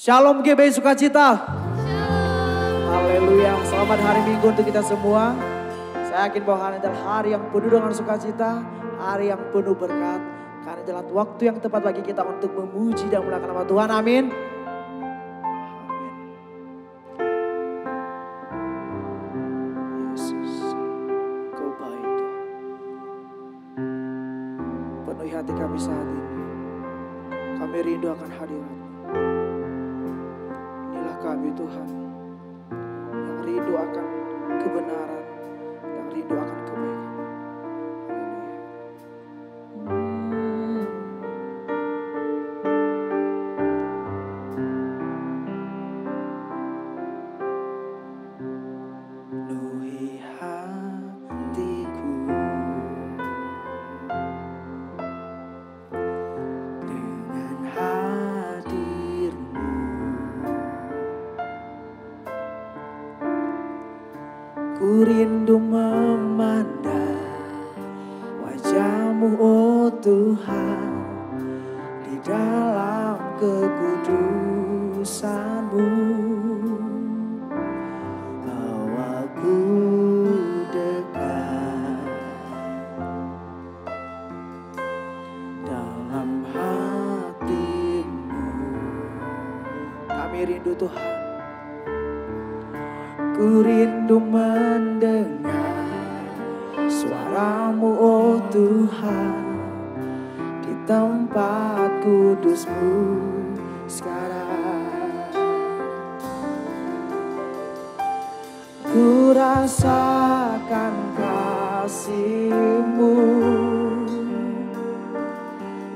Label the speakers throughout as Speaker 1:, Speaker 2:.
Speaker 1: Shalom GB Sukacita. Haleluya. Selamat hari Minggu untuk kita semua. Saya yakin bahwa hari ini adalah hari yang penuh dengan sukacita, hari yang penuh berkat. Karena adalah waktu yang tepat bagi kita untuk memuji dan memuliakan nama Tuhan. Amin. Yesus, Kau baik Tuhan. Penuhi hati kami saat ini. Kami rindu akan hadirat. Inilah kami Tuhan, yang rindu akan kebenaran, yang rindu akan kebaikan. Penuhi hatiku dengan hadir-Mu. Ku rindu memandang wajah-Mu, oh Tuhan, di dalam kekudusan-Mu. Bawaku dekat dalam hati-Mu. Kami rindu Tuhan. Ku rindu mendengar suara-Mu, oh Tuhan, di tempat kudus-Mu sekarang. Ku rasakan kasih-Mu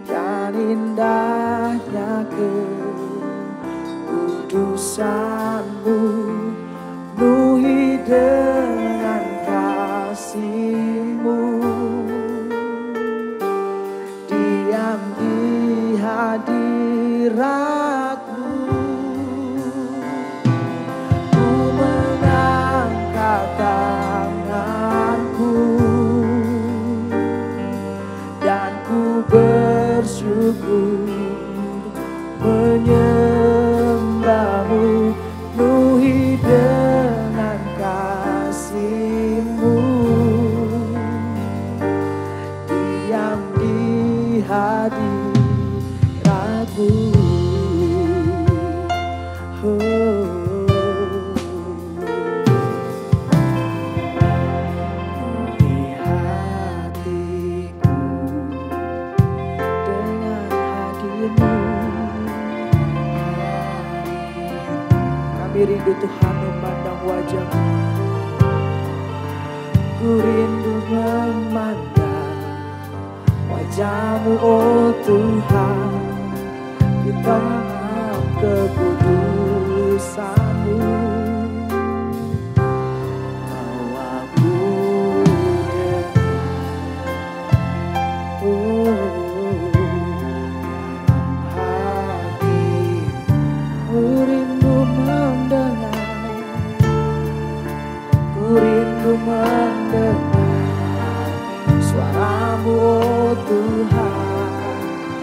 Speaker 1: dan indahnya kekudusan-Mu. Penuhi dengan kasih-Mu, diam di hadirat-Mu. Ku mengangkat tanganku dan ku bersyukur menyembah-Mu. Penuhi dengan kasih-Mu, diam di hadirat-Mu. Penuhi hatiku dengan hadir-Mu. Kami rindu Tuhan memandang wajah-Mu. Ku rindu memandang wajah-Mu, oh Tuhan, di dalam kekudusan-Mu. Bawaku dekat, dalam hati-Mu. Ku rindu mendengar, ku rindu mendengar suara-Mu, oh Tuhan,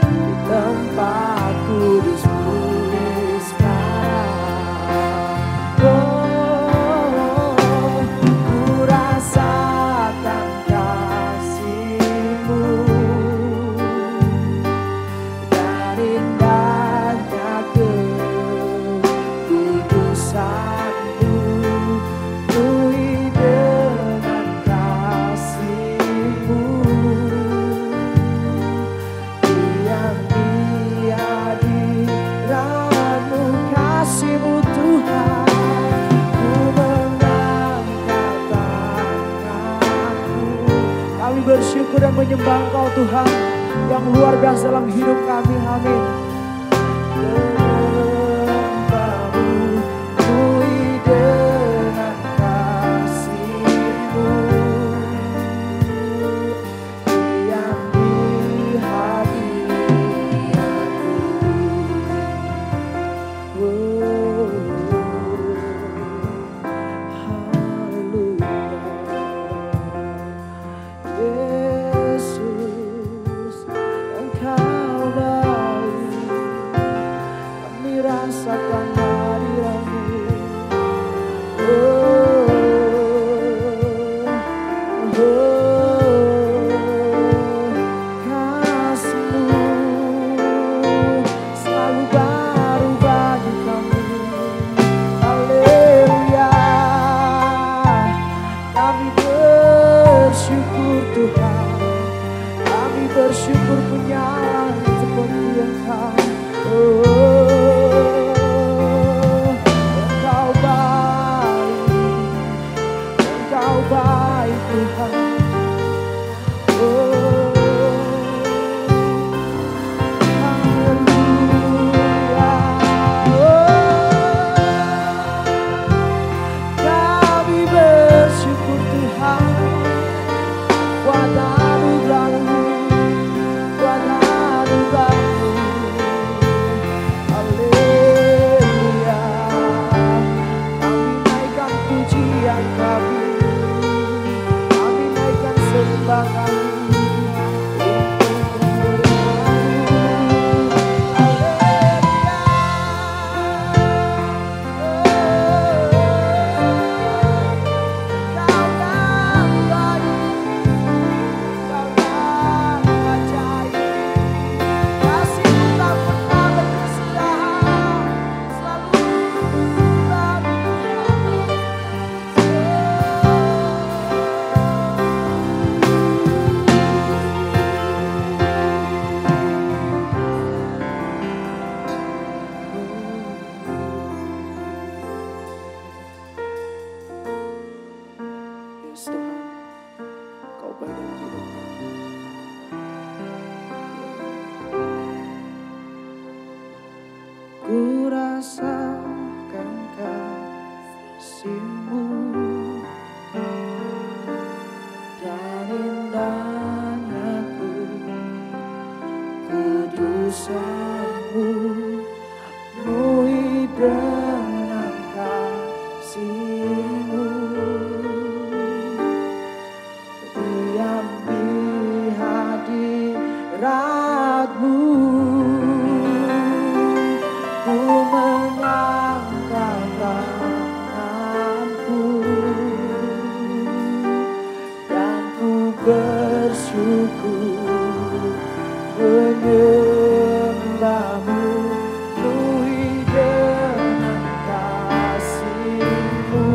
Speaker 1: di tempat kudus-Mu sekarang. Oh, ku rasakan kasih-Mu dan indahnya kekudusan-Mu. Penuhi dengan kasih-Mu, diam di hadirat-Mu. Kasih-Mu Tuhan, ku mengangkat tanganku. Kami bersyukur dan menyembah Engkau Tuhan yang luar biasa dalam hidup kami. Amin. Yesus, Engkau baik. bersyukur punya seperti Engkau. Engkau baik Tuhan. Ku rasakan kasih-Mu dan indahnya kudusan-Mu, penuhi dengan kasih-Mu, diam di hadirat-Mu. Ku mengangkat tanganku dan ku bersyukur menyembah-Mu, penuhi dengan kasih-Mu,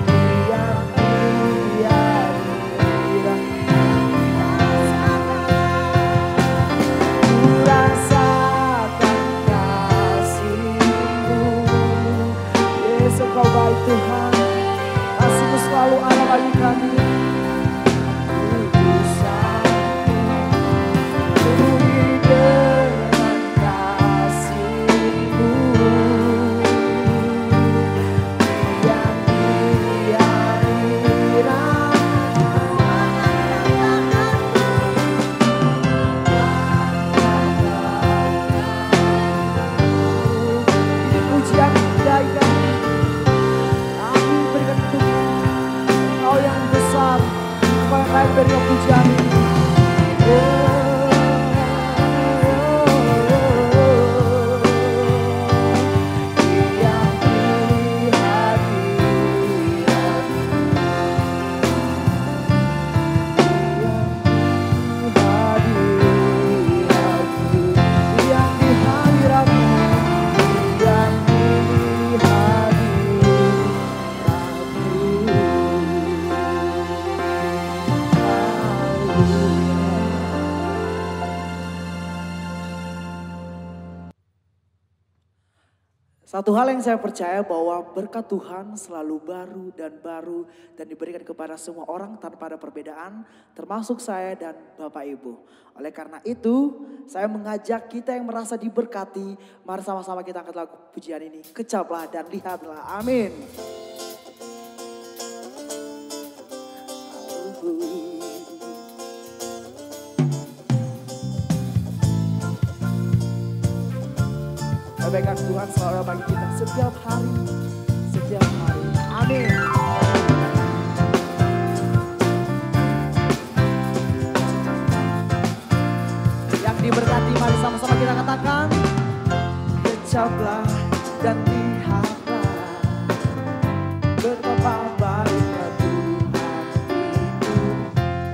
Speaker 1: diam di hadirat. Ku rasakan kasih-Mu, Yesus Engkau baik Tuhan, kasih-Mu selalu ada bagi kami. Beri pujian ini. Satu hal yang saya percaya bahwa berkat Tuhan selalu baru dan diberikan kepada semua orang tanpa ada perbedaan, termasuk saya dan Bapak Ibu. Oleh karena itu, saya mengajak kita yang merasa diberkati, mari sama-sama kita angkat lagu pujian ini. Kecaplah dan lihatlah. Amin. Kebaikan Tuhan selalu bagi kita setiap hari. Amin. Yang diberkati, mari sama-sama kita katakan, kecaplah dan lihatlah betapa baiknya Tuhan itu,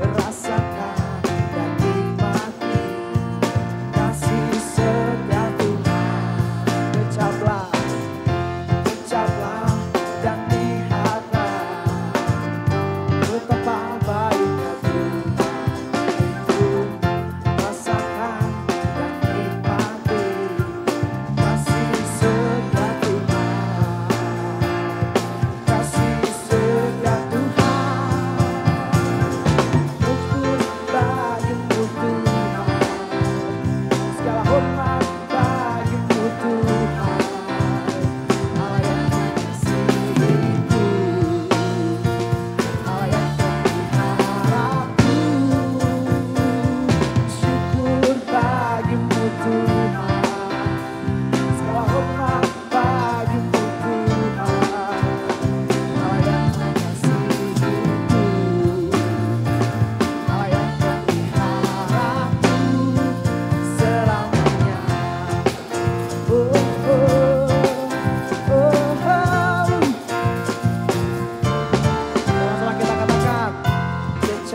Speaker 1: rasakan dan nikmati kasih setia Tuhan. Kecaplah dan lihatlah betapa baiknya Tuhan.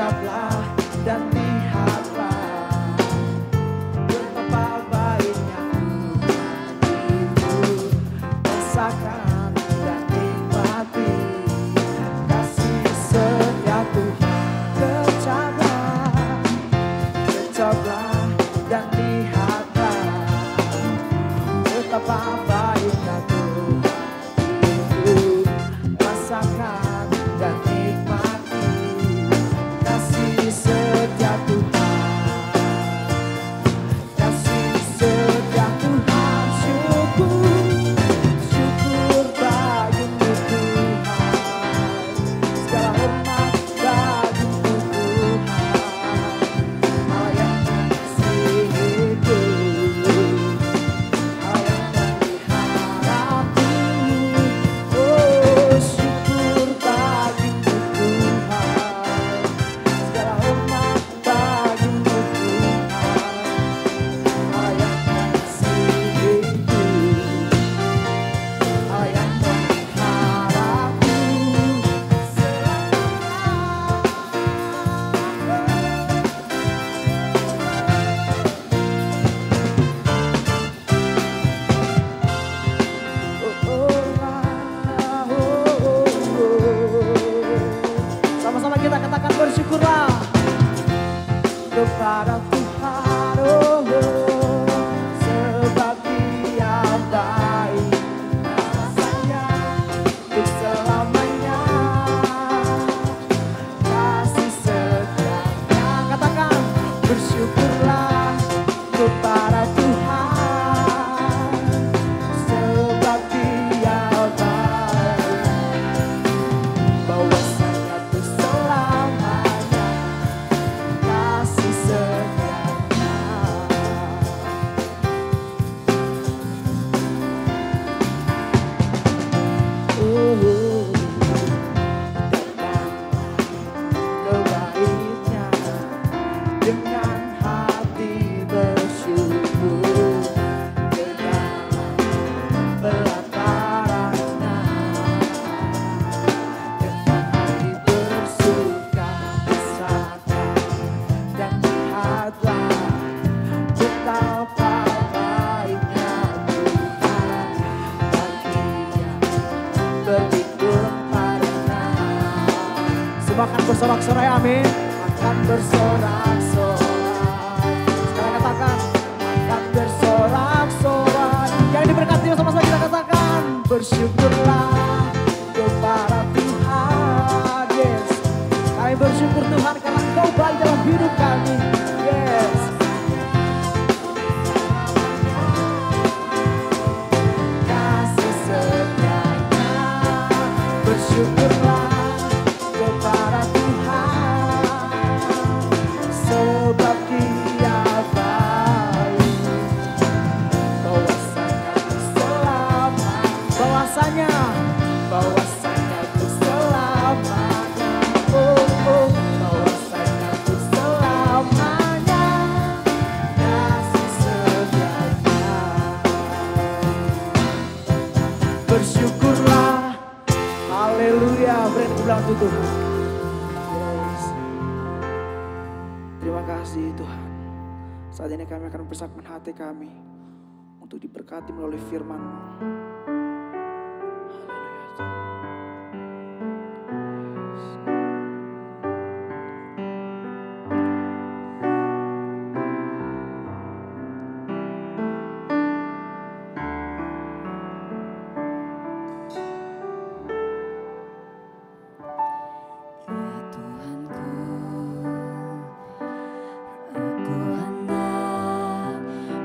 Speaker 1: Tetaplah dan lihatlah betapa baiknya Tuhan itu. Rasakan dan nikmati kasih setia Tuhan. Tetaplah dan lihatlah betapa baiknya Tuhan itu. Rasakan dan nikmati kasih setia Tuhan. Kasih setia Tuhan. Syukur bagimu Tuhan. Segala hormat bagimu Tuhan. Allah yang mengasihiku, Allah yang meliharaku. Oh, syukur bagimu Tuhan. Segala hormat bagimu Tuhan. Allah yang mengasihiku, Allah yang meliharaku Sama-sama kita katakan bersyukurlah kepada Tuhan, sebab Dia baik, rasanya untuk selamanya, kasih setianya. Katakan bersyukurlah kepada Tuhan, sebab Dia baik, bahwasanya untuk selamanya, kasih setianya. Kebaiknya dengan hati bersyukur, dengan pelatarannya, dengan hati bersuka cita dan lihatlah betapa baiknya Tuhan bagi yang berlindung padanya. Semua akan bersorak-sorai, amin. Akan bersorak-sorai. Sekarang katakan akan bersorak-sorai. Yang diberkati sama-sama kita katakan bersyukurlah kepada Tuhan. Yes, kami bersyukur Tuhan karena Engkau baik dalam hidup kami. Yes. Kasih setianya, bersyukurlah kepada Tuhan, sebab Dia baik, bahwasanya untuk selamanya, bahwasanya untuk selamanya, bahwasanya untuk selamanya, kasih setianya. Bersyukurlah, haleluya, beri pulang Tuhan. Yes. Terima kasih Tuhan. Saat ini kami akan bersakman hati kami untuk diberkati melalui firman-Mu.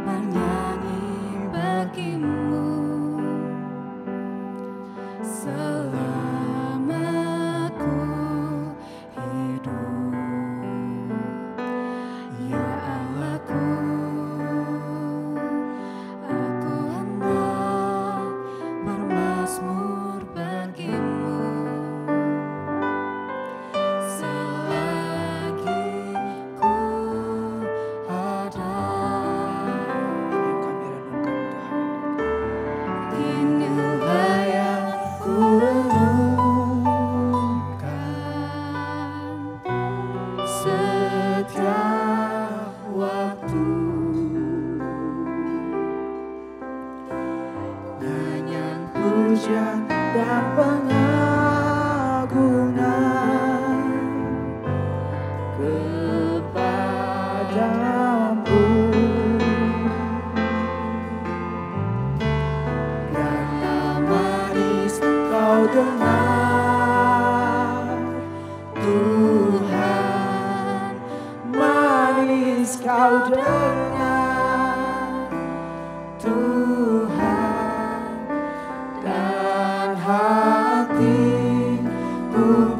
Speaker 2: Bernyanyi bagimu.
Speaker 1: setiap waktu. Nyanyian pujian dan pengagungan kepadamu. Biarlah manis kau dengar, Tuhan, manis kau dengar, Tuhan, dan hatiku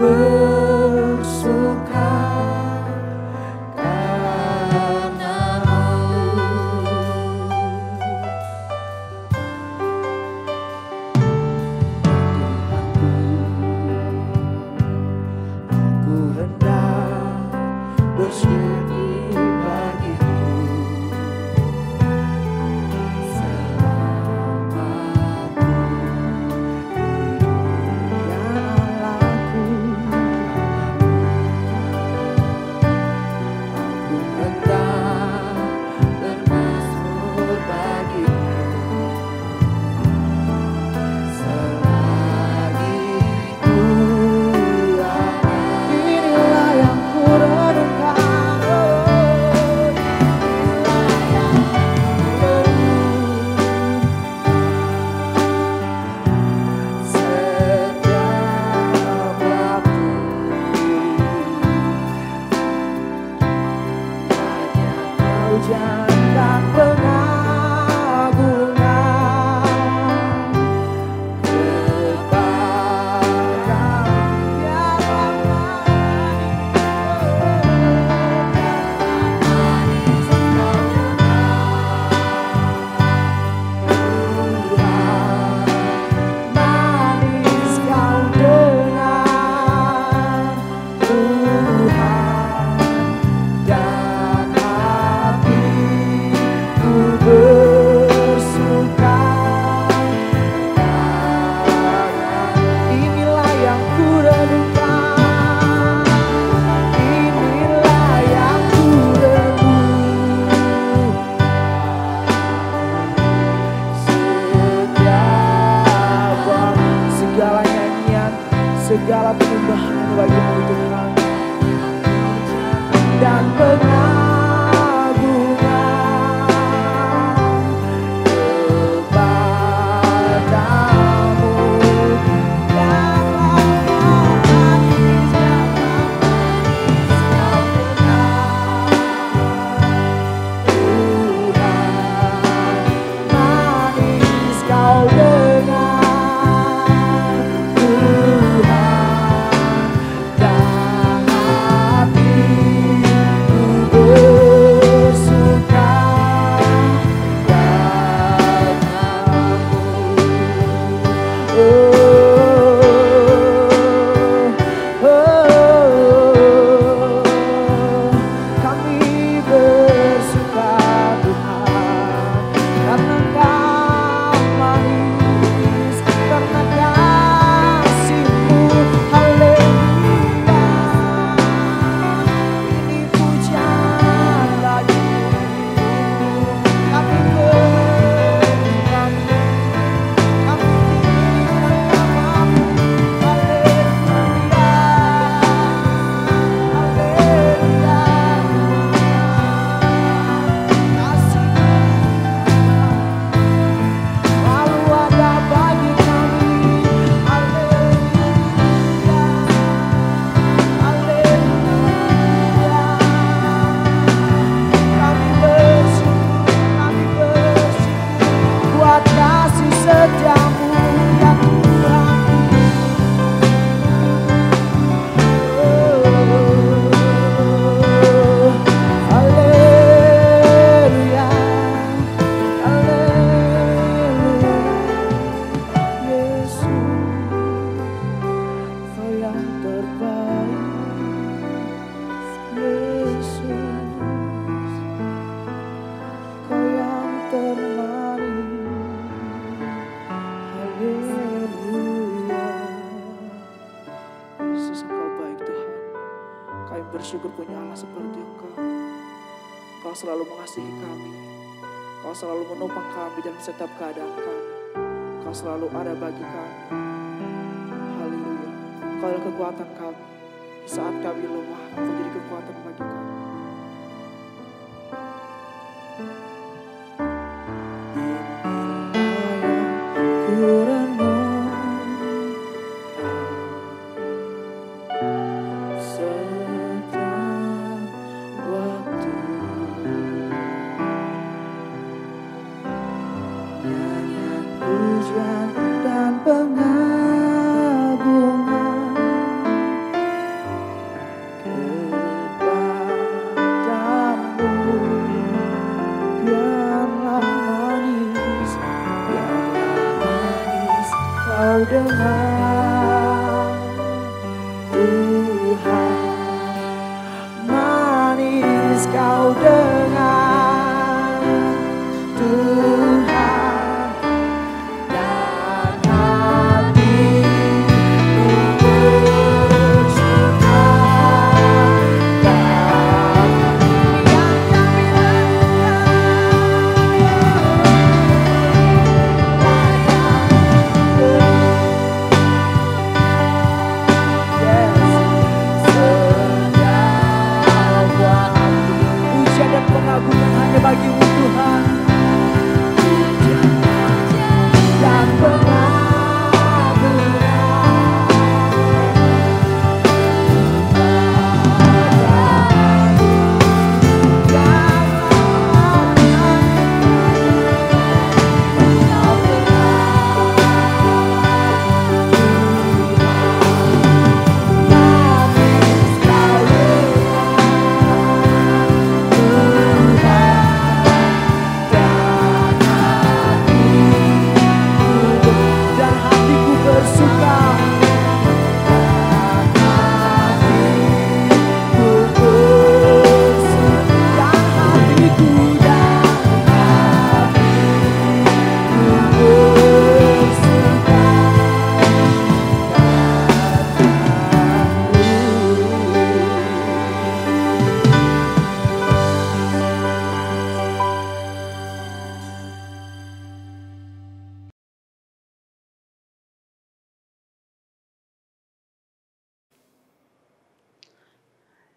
Speaker 1: bersuka karena-Mu. Aku hendak bersyukur bagimu selama ku hidup, ya Allahku. Aku hendak bermazmur bagimu selagi ku ada. Inilah yang ku renungkan, setiap waktu. Hanya pujian dan pengagungan kepadamu, ya manis kau dengar, Tuhan, dan hatiku bersuka karena. Inilah yang ku renungkan, inilah yang ku renungkan setiap waktu. Segala nyanyian, segala penyembahan bagimu Tuhan, dan pengagungan kepadamu. Biarlah manis kau dengar, Tuhan, manis kau dengar, Tuhan, dan hatiku seperti Engkau. Engkau selalu mengasihi kami. Engkau selalu menopang kami dalam setiap keadaan kami. Engkau selalu ada bagi kami. Haleluya. Engkau adalah kekuatan kami. Di saat kami lemah, Engkau jadi kekuatan bagi kami.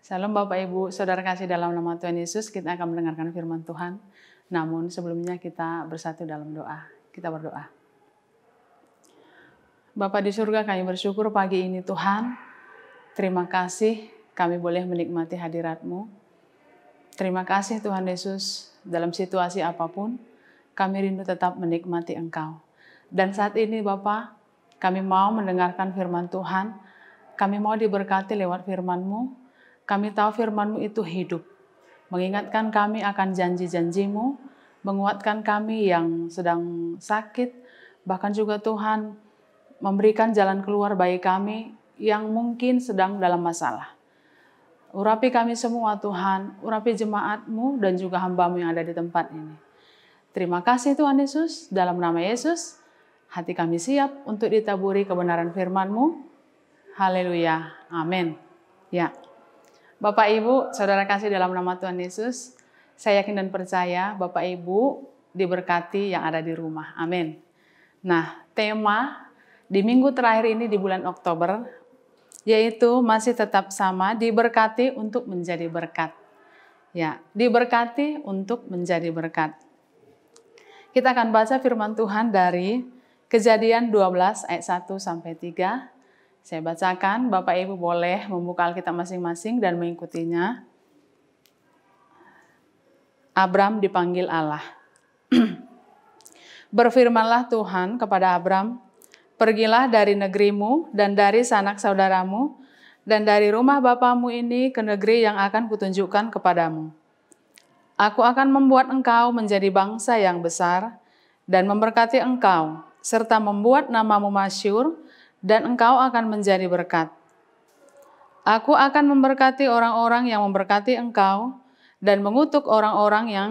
Speaker 2: Salam Bapak Ibu, Saudara kasih dalam nama Tuhan Yesus, kita akan mendengarkan firman Tuhan. Namun sebelumnya kita bersatu dalam doa. Kita berdoa. Bapa di surga, kami bersyukur pagi ini Tuhan. Terima kasih kami boleh menikmati hadirat-Mu. Terima kasih Tuhan Yesus, dalam situasi apapun, kami rindu tetap menikmati Engkau. Dan saat ini Bapa, kami mau mendengarkan firman Tuhan. Kami mau diberkati lewat firman-Mu. Kami tahu firman-Mu itu hidup, mengingatkan kami akan janji-janji-Mu, menguatkan kami yang sedang sakit, bahkan juga Tuhan memberikan jalan keluar bagi kami yang mungkin sedang dalam masalah. Urapi kami semua Tuhan, urapi jemaat-Mu dan juga hamba-Mu yang ada di tempat ini. Terima kasih Tuhan Yesus, dalam nama Yesus, hati kami siap untuk ditaburi kebenaran firman-Mu. Haleluya, amin. Ya. Bapak Ibu, Saudara kasih dalam nama Tuhan Yesus, saya yakin dan percaya Bapak Ibu diberkati yang ada di rumah. Amin. Nah, tema di minggu terakhir ini di bulan Oktober, yaitu masih tetap sama, diberkati untuk menjadi berkat. Ya, diberkati untuk menjadi berkat. Kita akan baca firman Tuhan dari Kejadian 12 ayat 1 sampai 3. Saya bacakan, Bapak Ibu boleh membuka Alkitab masing-masing dan mengikutinya. Abram dipanggil Allah. Berfirmanlah Tuhan kepada Abram, pergilah dari negerimu dan dari sanak saudaramu dan dari rumah bapamu ini ke negeri yang akan kutunjukkan kepadamu. Aku akan membuat engkau menjadi bangsa yang besar dan memberkati engkau, serta membuat namamu masyhur, dan engkau akan menjadi berkat. Aku akan memberkati orang-orang yang memberkati engkau, dan mengutuk orang-orang yang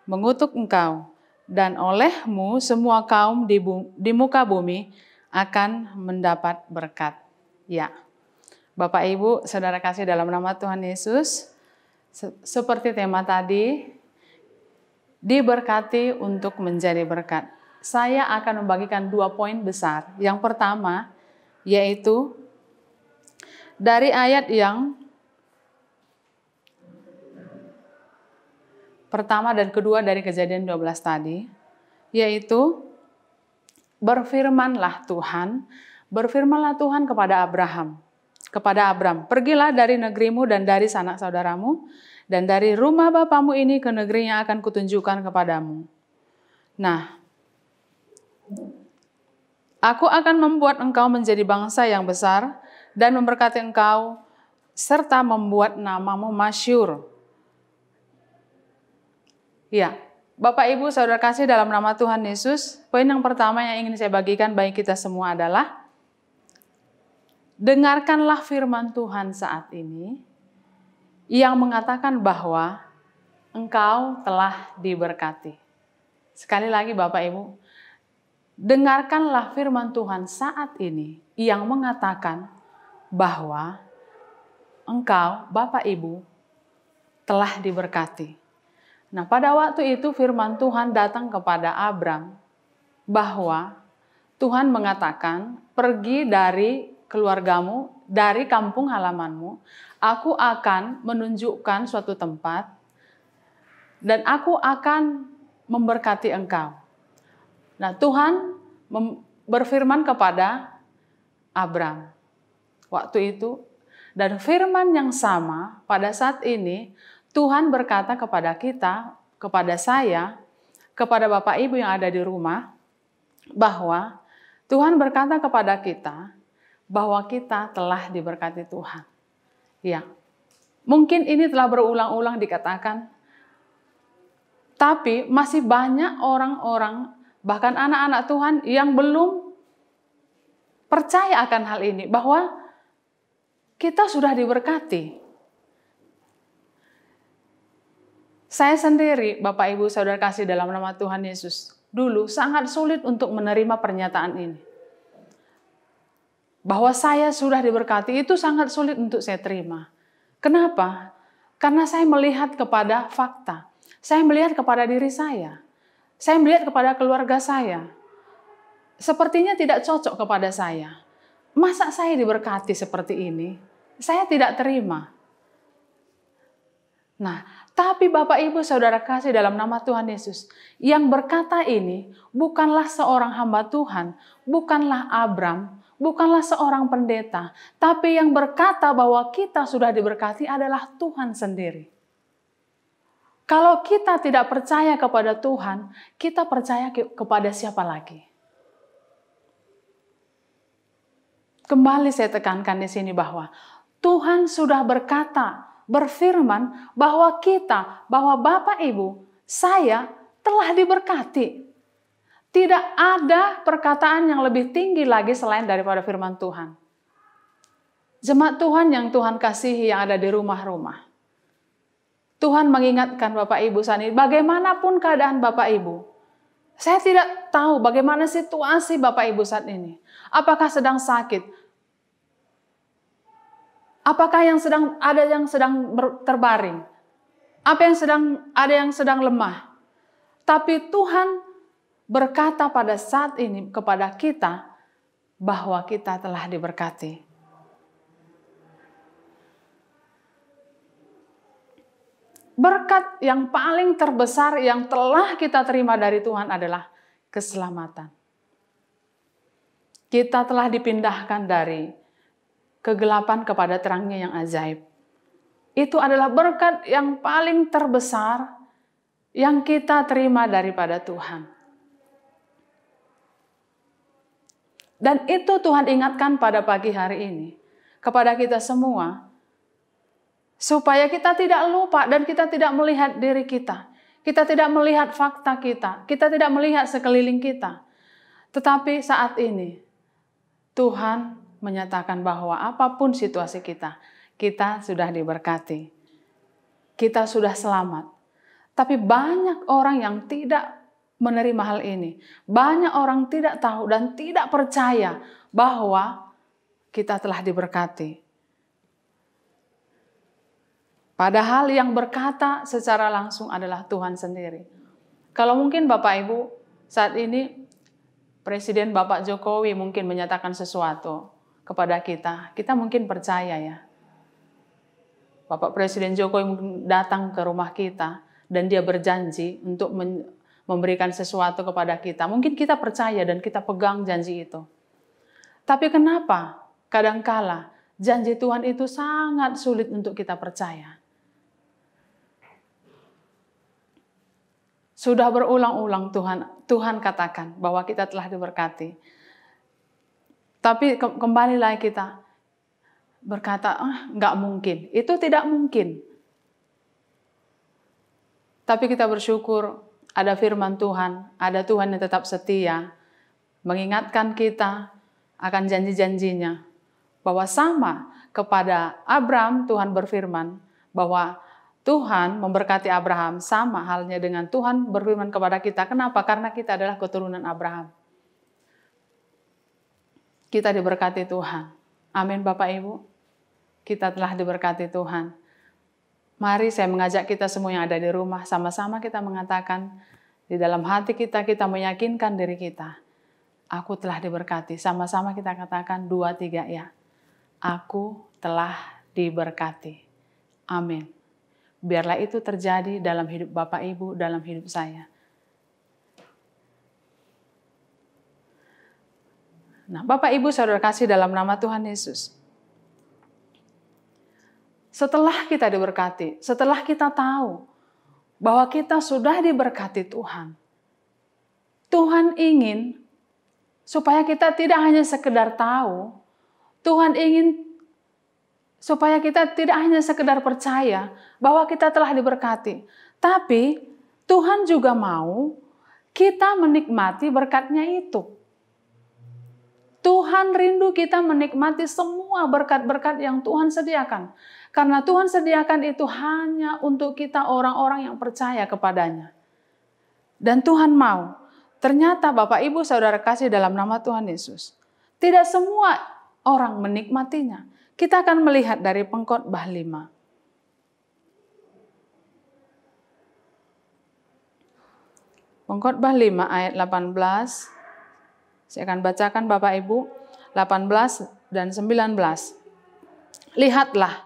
Speaker 2: mengutuk engkau. Dan olehmu semua kaum di muka bumi akan mendapat berkat. Ya, Bapak Ibu, Saudara kasih dalam nama Tuhan Yesus, Seperti tema tadi, diberkati untuk menjadi berkat. Saya akan membagikan 2 poin besar. Yang pertama, yaitu dari ayat yang pertama dan kedua dari Kejadian 12 tadi, yaitu berfirmanlah Tuhan kepada Abram, pergilah dari negerimu dan dari sanak saudaramu, dan dari rumah bapamu ini ke negeri yang akan kutunjukkan kepadamu. Nah, aku akan membuat engkau menjadi bangsa yang besar, dan memberkati engkau, serta membuat namamu masyhur. Ya, Bapak Ibu Saudara kasih dalam nama Tuhan Yesus, poin yang pertama yang ingin saya bagikan bagi kita semua adalah, dengarkanlah firman Tuhan saat ini yang mengatakan bahwa engkau telah diberkati. Sekali lagi Bapak Ibu, dengarkanlah firman Tuhan saat ini yang mengatakan bahwa engkau, Bapak Ibu, telah diberkati. Nah, pada waktu itu firman Tuhan datang kepada Abram bahwa Tuhan mengatakan, pergi dari keluargamu, dari kampung halamanmu, aku akan menunjukkan suatu tempat dan aku akan memberkati engkau. Nah, Tuhan berfirman kepada Abram waktu itu, dan firman yang sama pada saat ini Tuhan berkata kepada kita, kepada saya, kepada Bapak Ibu yang ada di rumah, bahwa Tuhan berkata kepada kita bahwa kita telah diberkati Tuhan. Ya, mungkin ini telah berulang-ulang dikatakan, tapi masih banyak orang-orang, bahkan anak-anak Tuhan yang belum percaya akan hal ini, bahwa kita sudah diberkati. Saya sendiri, Bapak Ibu Saudara kasih dalam nama Tuhan Yesus, dulu sangat sulit untuk menerima pernyataan ini. Bahwa saya sudah diberkati itu sangat sulit untuk saya terima. Kenapa? Karena saya melihat kepada fakta. Saya melihat kepada diri saya. Saya melihat kepada keluarga saya. Sepertinya tidak cocok kepada saya. Masa saya diberkati seperti ini? Saya tidak terima. Nah, tapi Bapak Ibu Saudara kasih dalam nama Tuhan Yesus, yang berkata ini bukanlah seorang hamba Tuhan, bukanlah Abram, bukanlah seorang pendeta, tapi yang berkata bahwa kita sudah diberkati adalah Tuhan sendiri. Kalau kita tidak percaya kepada Tuhan, kita percaya kepada siapa lagi? Kembali saya tekankan di sini bahwa Tuhan sudah berkata, berfirman bahwa kita, bahwa Bapak Ibu, saya telah diberkati. Tidak ada perkataan yang lebih tinggi lagi selain daripada firman Tuhan. Jemaat Tuhan yang Tuhan kasihi yang ada di rumah-rumah. Tuhan mengingatkan Bapak Ibu saat ini, bagaimanapun keadaan Bapak Ibu. Saya tidak tahu bagaimana situasi Bapak Ibu saat ini. Apakah sedang sakit? Apakah ada yang sedang terbaring? Ada yang sedang lemah? Tapi Tuhan berkata pada saat ini kepada kita bahwa kita telah diberkati. Berkat yang paling terbesar yang telah kita terima dari Tuhan adalah keselamatan. Kita telah dipindahkan dari kegelapan kepada terangnya yang ajaib. Itu adalah berkat yang paling terbesar yang kita terima daripada Tuhan. Dan itu Tuhan ingatkan pada pagi hari ini kepada kita semua, supaya kita tidak lupa dan kita tidak melihat diri kita. Kita tidak melihat fakta kita. Kita tidak melihat sekeliling kita. Tetapi saat ini Tuhan menyatakan bahwa apapun situasi kita, kita sudah diberkati. Kita sudah selamat. Tapi banyak orang yang tidak menerima hal ini. Banyak orang tidak tahu dan tidak percaya bahwa kita telah diberkati. Padahal yang berkata secara langsung adalah Tuhan sendiri. Kalau mungkin Bapak Ibu saat ini Presiden Bapak Jokowi mungkin menyatakan sesuatu kepada kita mungkin percaya ya. Bapak Presiden Jokowi mungkin datang ke rumah kita dan dia berjanji untuk memberikan sesuatu kepada kita. Mungkin kita percaya dan kita pegang janji itu. Tapi kenapa kadangkala janji Tuhan itu sangat sulit untuk kita percaya? Sudah berulang-ulang Tuhan katakan bahwa kita telah diberkati. Tapi kembali lagi kita berkata, nggak mungkin. Itu tidak mungkin. Tapi kita bersyukur ada firman Tuhan, ada Tuhan yang tetap setia, mengingatkan kita akan janji-janjinya. Bahwa sama kepada Abraham Tuhan berfirman bahwa Tuhan memberkati Abraham, sama halnya dengan Tuhan berfirman kepada kita. Kenapa? Karena kita adalah keturunan Abraham. Kita diberkati Tuhan. Amin Bapak Ibu. Kita telah diberkati Tuhan. Mari saya mengajak kita semua yang ada di rumah, sama-sama kita mengatakan, di dalam hati kita meyakinkan diri kita. Aku telah diberkati. Sama-sama kita katakan 2, 3 ya. Aku telah diberkati. Amin. Biarlah itu terjadi dalam hidup Bapak Ibu, dalam hidup saya. Nah, Bapak Ibu saudara kasih dalam nama Tuhan Yesus. Setelah kita diberkati, setelah kita tahu bahwa kita sudah diberkati Tuhan, Tuhan ingin supaya kita tidak hanya sekedar tahu, Tuhan ingin supaya kita tidak hanya sekedar percaya bahwa kita telah diberkati. Tapi Tuhan juga mau kita menikmati berkatnya itu. Tuhan rindu kita menikmati semua berkat-berkat yang Tuhan sediakan. Karena Tuhan sediakan itu hanya untuk kita orang-orang yang percaya kepadanya. Dan Tuhan mau. Ternyata Bapak Ibu Saudara kasih dalam nama Tuhan Yesus. Tidak semua orang menikmatinya. Kita akan melihat dari Pengkhotbah 5. Pengkhotbah 5 ayat 18. Saya akan bacakan Bapak Ibu 18 dan 19. Lihatlah,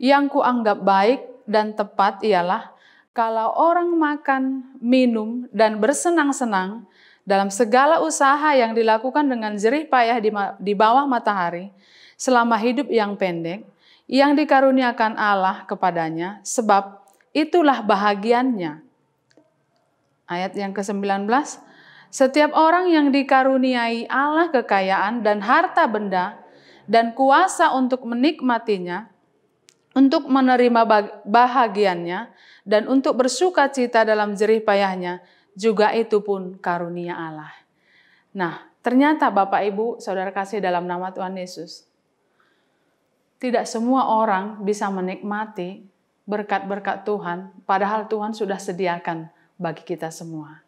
Speaker 2: yang kuanggap baik dan tepat ialah kalau orang makan, minum, dan bersenang-senang dalam segala usaha yang dilakukan dengan jerih payah di bawah matahari, selama hidup yang pendek, yang dikaruniakan Allah kepadanya, sebab itulah bahagiannya. Ayat yang ke-19, setiap orang yang dikaruniai Allah kekayaan dan harta benda, dan kuasa untuk menikmatinya, untuk menerima bahagiannya, dan untuk bersuka cita dalam jerih payahnya, juga itu pun karunia Allah. Nah, ternyata Bapak Ibu, Saudara kasih dalam nama Tuhan Yesus, tidak semua orang bisa menikmati berkat-berkat Tuhan, padahal Tuhan sudah sediakan bagi kita semua.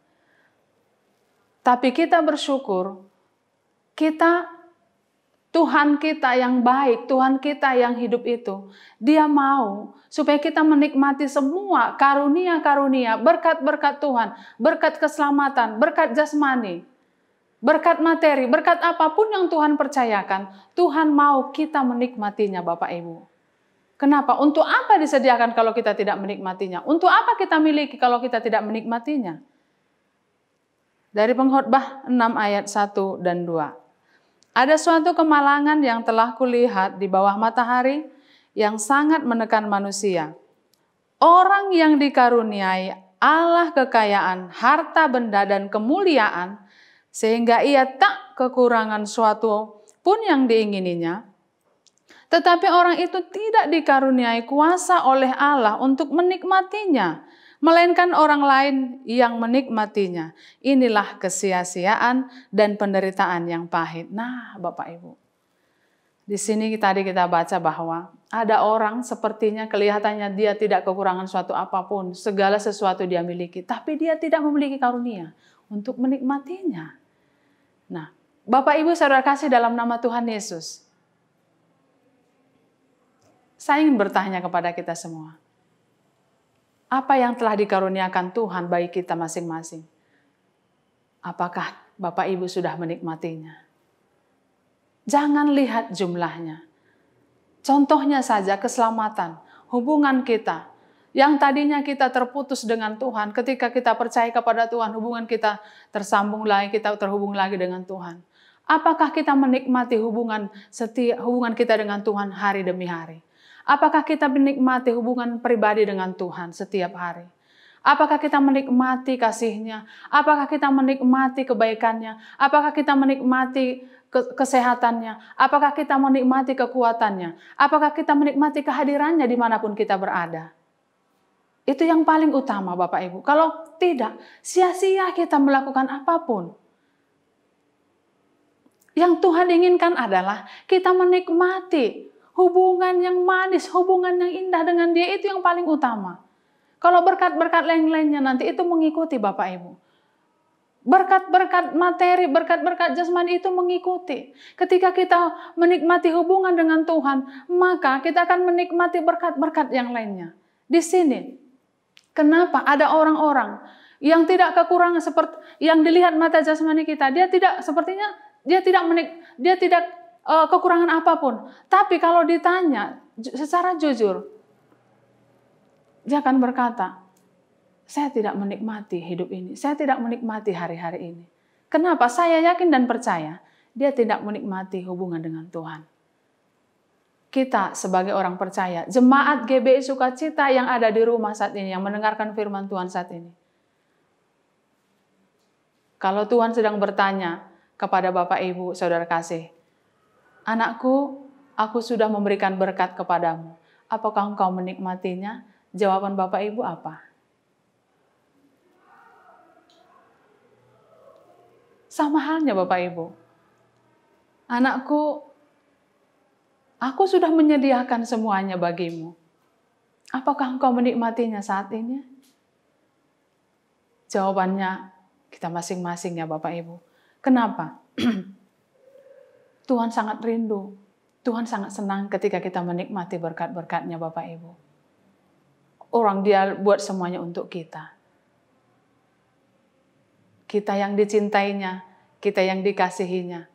Speaker 2: Tapi kita bersyukur, Tuhan kita yang baik, Tuhan kita yang hidup itu, Dia mau supaya kita menikmati semua karunia-karunia, berkat-berkat Tuhan, berkat keselamatan, berkat jasmani, berkat materi, berkat apapun yang Tuhan percayakan, Tuhan mau kita menikmatinya Bapak Ibu. Kenapa? Untuk apa disediakan kalau kita tidak menikmatinya? Untuk apa kita miliki kalau kita tidak menikmatinya? Dari Pengkhotbah 6 ayat 1 dan 2. Ada suatu kemalangan yang telah kulihat di bawah matahari yang sangat menekan manusia. Orang yang dikaruniai Allah kekayaan, harta benda dan kemuliaan, sehingga ia tak kekurangan suatu pun yang diingininya. Tetapi orang itu tidak dikaruniai kuasa oleh Allah untuk menikmatinya, melainkan orang lain yang menikmatinya. Inilah kesia-siaan dan penderitaan yang pahit. Nah, Bapak Ibu, di sini tadi kita baca bahwa ada orang sepertinya kelihatannya dia tidak kekurangan suatu apapun, segala sesuatu dia miliki, tapi dia tidak memiliki karunia untuk menikmatinya. Nah, Bapak Ibu Saudara kasih dalam nama Tuhan Yesus, saya ingin bertanya kepada kita semua. Apa yang telah dikaruniakan Tuhan bagi kita masing-masing? Apakah Bapak Ibu sudah menikmatinya? Jangan lihat jumlahnya. Contohnya saja keselamatan, hubungan kita. Yang tadinya kita terputus dengan Tuhan, ketika kita percaya kepada Tuhan, hubungan kita tersambung lagi, kita terhubung lagi dengan Tuhan. Apakah kita menikmati hubungan kita dengan Tuhan hari demi hari? Apakah kita menikmati hubungan pribadi dengan Tuhan setiap hari? Apakah kita menikmati kasih-Nya? Apakah kita menikmati kebaikan-Nya? Apakah kita menikmati kesehatannya? Apakah kita menikmati kekuatannya? Apakah kita menikmati kehadirannya dimanapun kita berada? Itu yang paling utama Bapak Ibu. Kalau tidak, sia-sia kita melakukan apapun. Yang Tuhan inginkan adalah kita menikmati hubungan yang manis, hubungan yang indah dengan Dia, itu yang paling utama. Kalau berkat-berkat lain-lainnya nanti itu mengikuti Bapak Ibu. Berkat-berkat materi, berkat-berkat jasmani itu mengikuti. Ketika kita menikmati hubungan dengan Tuhan, maka kita akan menikmati berkat-berkat yang lainnya. Di sini, kenapa ada orang-orang yang tidak kekurangan seperti yang dilihat mata jasmani kita, dia tidak kekurangan apapun. Tapi kalau ditanya secara jujur, dia akan berkata, saya tidak menikmati hidup ini. Saya tidak menikmati hari-hari ini. Kenapa? Saya yakin dan percaya dia tidak menikmati hubungan dengan Tuhan. Kita sebagai orang percaya, jemaat GBI Sukacita yang ada di rumah saat ini, yang mendengarkan firman Tuhan saat ini. Kalau Tuhan sedang bertanya kepada Bapak Ibu, Saudara kasih, anakku, aku sudah memberikan berkat kepadamu. Apakah engkau menikmatinya? Jawaban Bapak Ibu apa? Sama halnya Bapak Ibu. Anakku, aku sudah menyediakan semuanya bagimu. Apakah engkau menikmatinya saat ini? Jawabannya kita masing-masing ya Bapak Ibu. Kenapa? Tuhan sangat rindu. Tuhan sangat senang ketika kita menikmati berkat-berkat-Nya Bapak Ibu. Orang Dia buat semuanya untuk kita. Kita yang dicintainya, kita yang dikasihinya.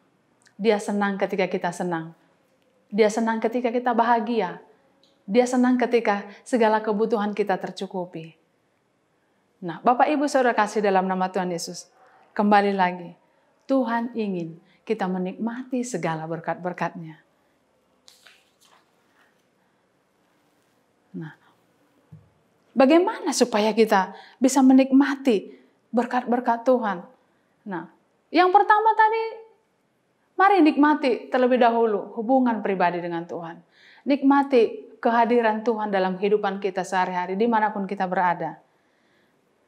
Speaker 2: Dia senang ketika kita senang. Dia senang ketika kita bahagia. Dia senang ketika segala kebutuhan kita tercukupi. Nah, Bapak Ibu Saudara kasih dalam nama Tuhan Yesus. Kembali lagi, Tuhan ingin kita menikmati segala berkat-berkat-Nya. Nah, bagaimana supaya kita bisa menikmati berkat-berkat Tuhan? Nah, yang pertama tadi, mari nikmati terlebih dahulu hubungan pribadi dengan Tuhan. Nikmati kehadiran Tuhan dalam kehidupan kita sehari-hari, dimanapun kita berada.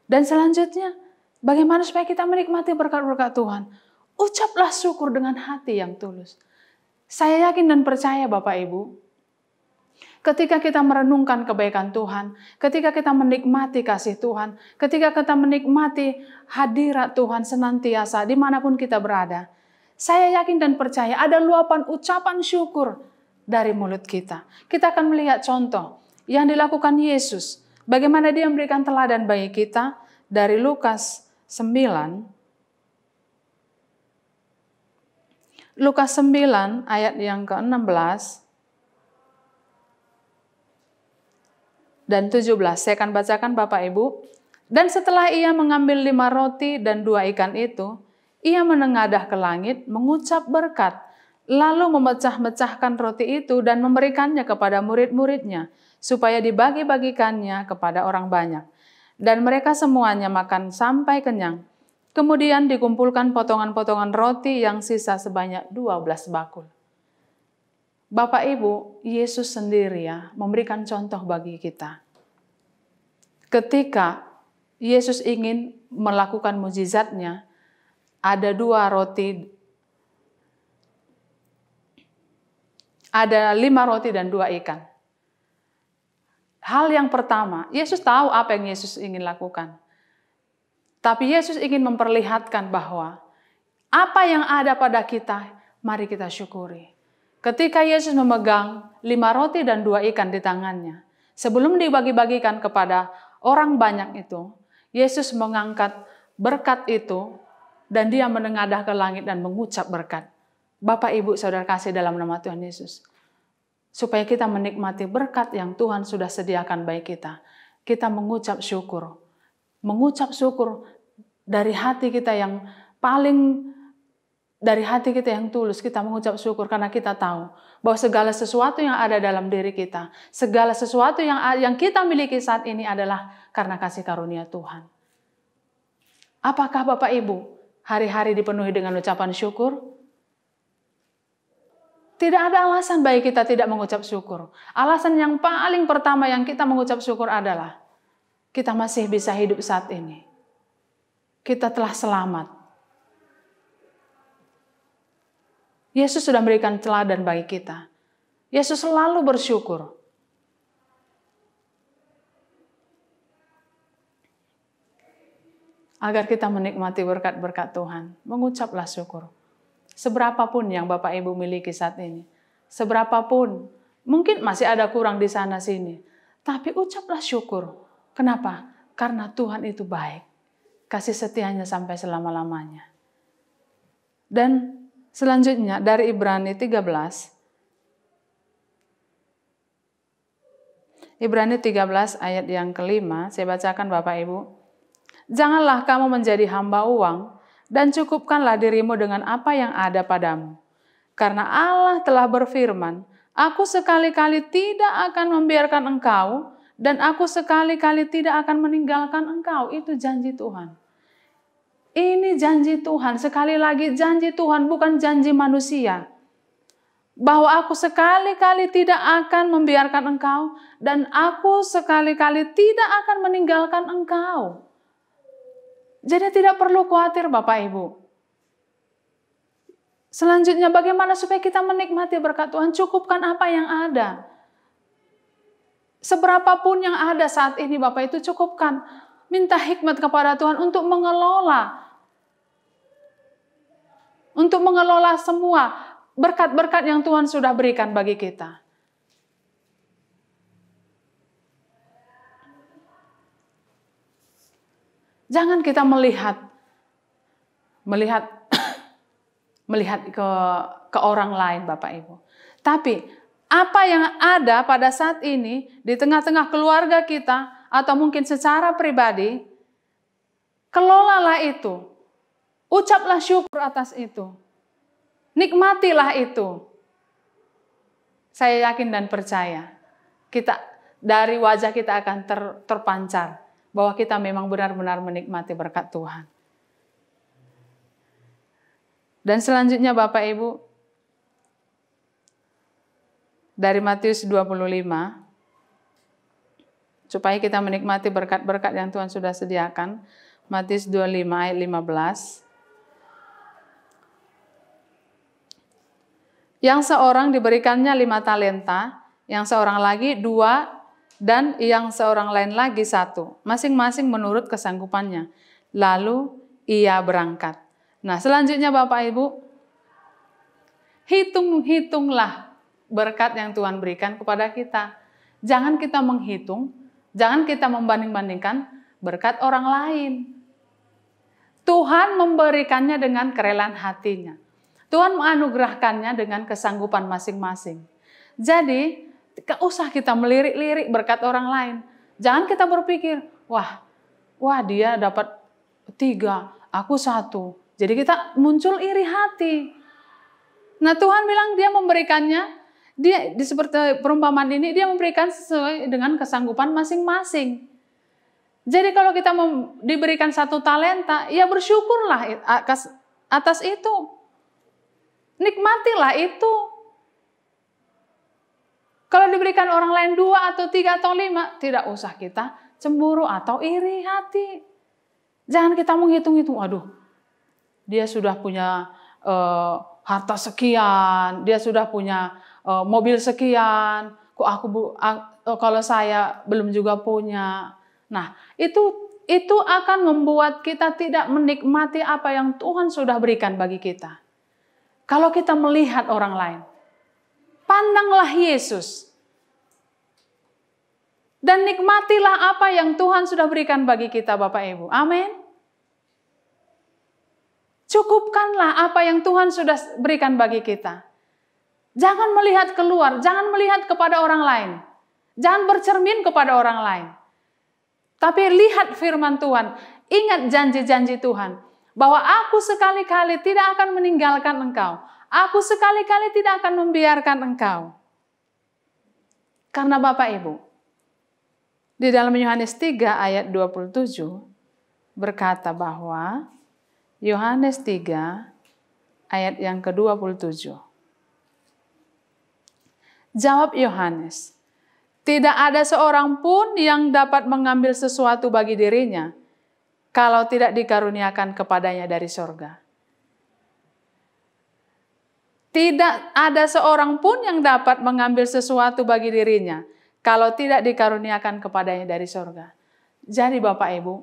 Speaker 2: Dan selanjutnya, bagaimana supaya kita menikmati berkat-berkat Tuhan? Ucaplah syukur dengan hati yang tulus. Saya yakin dan percaya Bapak Ibu, ketika kita merenungkan kebaikan Tuhan, ketika kita menikmati kasih Tuhan, ketika kita menikmati hadirat Tuhan senantiasa dimanapun kita berada, saya yakin dan percaya ada luapan ucapan syukur dari mulut kita. Kita akan melihat contoh yang dilakukan Yesus, bagaimana Dia memberikan teladan bagi kita dari Lukas 9. Lukas 9 ayat yang ke-16 dan 17. Saya akan bacakan Bapak Ibu. Dan setelah Ia mengambil 5 roti dan 2 ikan itu, Ia menengadah ke langit, mengucap berkat, lalu memecah-mecahkan roti itu dan memberikannya kepada murid-muridnya, supaya dibagi-bagikannya kepada orang banyak. Dan mereka semuanya makan sampai kenyang. Kemudian dikumpulkan potongan-potongan roti yang sisa sebanyak 12 bakul. Bapak Ibu, Yesus sendiri ya memberikan contoh bagi kita. Ketika Yesus ingin melakukan mukjizat-Nya, ada 2 roti, ada 5 roti dan 2 ikan. Hal yang pertama, Yesus tahu apa yang Yesus ingin lakukan. Tapi Yesus ingin memperlihatkan bahwa apa yang ada pada kita, mari kita syukuri. Ketika Yesus memegang 5 roti dan 2 ikan di tangannya, sebelum dibagi-bagikan kepada orang banyak itu, Yesus mengangkat berkat itu dan dia menengadah ke langit dan mengucap berkat. Bapak, Ibu, Saudara kasih dalam nama Tuhan Yesus. Supaya kita menikmati berkat yang Tuhan sudah sediakan bagi kita. Kita mengucap syukur. Mengucap syukur dari hati kita yang paling, dari hati kita yang tulus, kita mengucap syukur karena kita tahu bahwa segala sesuatu yang ada dalam diri kita, segala sesuatu yang kita miliki saat ini adalah karena kasih karunia Tuhan. Apakah Bapak Ibu hari-hari dipenuhi dengan ucapan syukur? Tidak ada alasan bagi kita tidak mengucap syukur. Alasan yang paling pertama yang kita mengucap syukur adalah kita masih bisa hidup saat ini. Kita telah selamat. Yesus sudah memberikan teladan bagi kita. Yesus selalu bersyukur. Agar kita menikmati berkat-berkat Tuhan, mengucaplah syukur. Seberapapun yang Bapak Ibu miliki saat ini, seberapapun, mungkin masih ada kurang di sana sini, tapi ucaplah syukur. Kenapa? Karena Tuhan itu baik, kasih setianya sampai selama-lamanya. Dan selanjutnya dari Ibrani 13, Ibrani 13 ayat yang kelima, saya bacakan Bapak Ibu. Janganlah kamu menjadi hamba uang, dan cukupkanlah dirimu dengan apa yang ada padamu. Karena Allah telah berfirman, aku sekali-kali tidak akan membiarkan engkau, dan aku sekali-kali tidak akan meninggalkan engkau. Itu janji Tuhan. Ini janji Tuhan, sekali lagi janji Tuhan, bukan janji manusia. Bahwa aku sekali-kali tidak akan membiarkan engkau, dan aku sekali-kali tidak akan meninggalkan engkau. Jadi tidak perlu khawatir Bapak Ibu. Selanjutnya bagaimana supaya kita menikmati berkat Tuhan? Cukupkan apa yang ada. Seberapapun yang ada saat ini Bapak itu cukupkan. Minta hikmat kepada Tuhan untuk mengelola. Untuk mengelola semua berkat-berkat yang Tuhan sudah berikan bagi kita. Jangan kita melihat ke orang lain Bapak Ibu. Tapi apa yang ada pada saat ini di tengah-tengah keluarga kita atau mungkin secara pribadi, kelolalah itu. Ucaplah syukur atas itu. Nikmatilah itu. Saya yakin dan percaya kita dari wajah kita akan terpancar bahwa kita memang benar-benar menikmati berkat Tuhan. Dan selanjutnya Bapak Ibu, dari Matius 25, supaya kita menikmati berkat-berkat yang Tuhan sudah sediakan, Matius 25 ayat 15. Yang seorang diberikannya 5 talenta, yang seorang lagi 2, dan yang seorang lain lagi 1, masing-masing menurut kesanggupannya. Lalu ia berangkat. Nah selanjutnya Bapak Ibu, hitunglah berkat yang Tuhan berikan kepada kita. Jangan kita menghitung, jangan kita membanding-bandingkan berkat orang lain. Tuhan memberikannya dengan kerelaan hatinya. Tuhan menganugerahkannya dengan kesanggupan masing-masing. Jadi tidak usah kita melirik-lirik berkat orang lain. Jangan kita berpikir, wah dia dapat 3, aku 1. Jadi kita muncul iri hati. Nah Tuhan bilang dia memberikannya, dia seperti perumpamaan ini, dia memberikan sesuai dengan kesanggupan masing-masing. Jadi kalau kita diberikan 1 talenta, ya bersyukurlah atas itu. Nikmatilah itu. Kalau diberikan orang lain 2 atau 3 atau 5, tidak usah kita cemburu atau iri hati. Jangan kita menghitung-hitung, aduh, dia sudah punya harta sekian, dia sudah punya mobil sekian, kok kalau saya belum juga punya. Nah, itu akan membuat kita tidak menikmati apa yang Tuhan sudah berikan bagi kita. Kalau kita melihat orang lain, pandanglah Yesus. Dan nikmatilah apa yang Tuhan sudah berikan bagi kita Bapak Ibu. Amin. Cukupkanlah apa yang Tuhan sudah berikan bagi kita. Jangan melihat keluar, jangan melihat kepada orang lain. Jangan bercermin kepada orang lain. Tapi lihat firman Tuhan, ingat janji-janji Tuhan. Bahwa aku sekali-kali tidak akan meninggalkan engkau. Aku sekali-kali tidak akan membiarkan engkau. Karena Bapak Ibu, di dalam Yohanes 3 ayat 27 berkata bahwa Yohanes 3 ayat yang ke-27. Jawab Yohanes, tidak ada seorang pun yang dapat mengambil sesuatu bagi dirinya kalau tidak dikaruniakan kepadanya dari sorga. Tidak ada seorang pun yang dapat mengambil sesuatu bagi dirinya kalau tidak dikaruniakan kepadanya dari sorga. Jadi Bapak Ibu,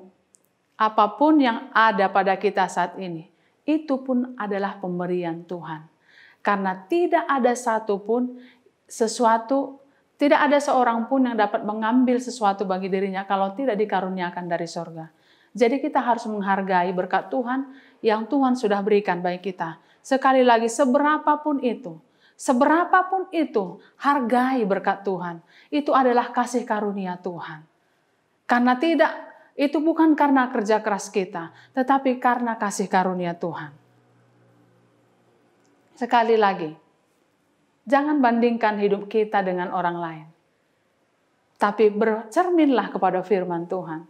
Speaker 2: apapun yang ada pada kita saat ini, itu pun adalah pemberian Tuhan. Karena tidak ada tidak ada seorang pun yang dapat mengambil sesuatu bagi dirinya kalau tidak dikaruniakan dari sorga. Jadi kita harus menghargai berkat Tuhan yang Tuhan sudah berikan bagi kita. Sekali lagi, seberapapun itu, hargai berkat Tuhan. Itu adalah kasih karunia Tuhan. Karena itu bukan karena kerja keras kita, tetapi karena kasih karunia Tuhan. Sekali lagi, jangan bandingkan hidup kita dengan orang lain. Tapi bercerminlah kepada firman Tuhan,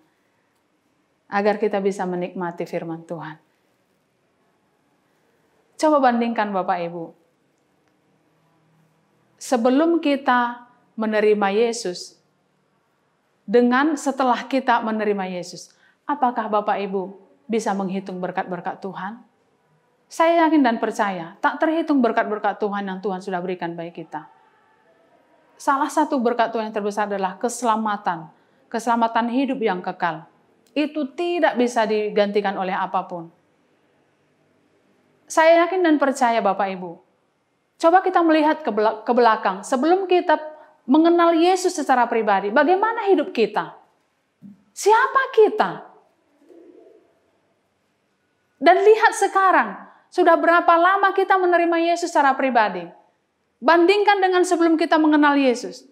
Speaker 2: agar kita bisa menikmati firman Tuhan. Coba bandingkan Bapak Ibu. Sebelum kita menerima Yesus, dengan setelah kita menerima Yesus, apakah Bapak Ibu bisa menghitung berkat-berkat Tuhan? Saya yakin dan percaya, tak terhitung berkat-berkat Tuhan yang Tuhan sudah berikan bagi kita. Salah satu berkat Tuhan yang terbesar adalah keselamatan hidup yang kekal. Itu tidak bisa digantikan oleh apapun. Saya yakin dan percaya Bapak Ibu. Coba kita melihat ke belakang. Sebelum kita mengenal Yesus secara pribadi, bagaimana hidup kita? Siapa kita? Dan lihat sekarang, sudah berapa lama kita menerima Yesus secara pribadi? Bandingkan dengan sebelum kita mengenal Yesus.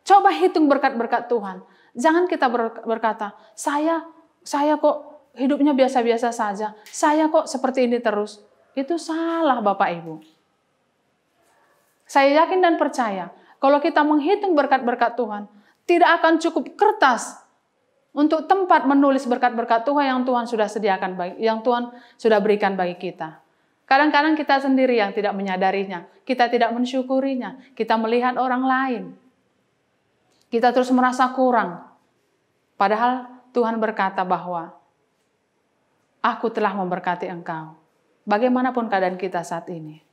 Speaker 2: Coba hitung berkat-berkat Tuhan. Jangan kita berkata, saya kok hidupnya biasa-biasa saja. Saya kok seperti ini terus. Itu salah Bapak Ibu. Saya yakin dan percaya, kalau kita menghitung berkat-berkat Tuhan, tidak akan cukup kertas untuk tempat menulis berkat-berkat Tuhan yang Tuhan sudah sediakan, yang Tuhan sudah berikan bagi kita. Kadang-kadang kita sendiri yang tidak menyadarinya, kita tidak mensyukurinya, kita melihat orang lain. Kita terus merasa kurang. Padahal Tuhan berkata bahwa aku telah memberkati engkau. Bagaimanapun keadaan kita saat ini.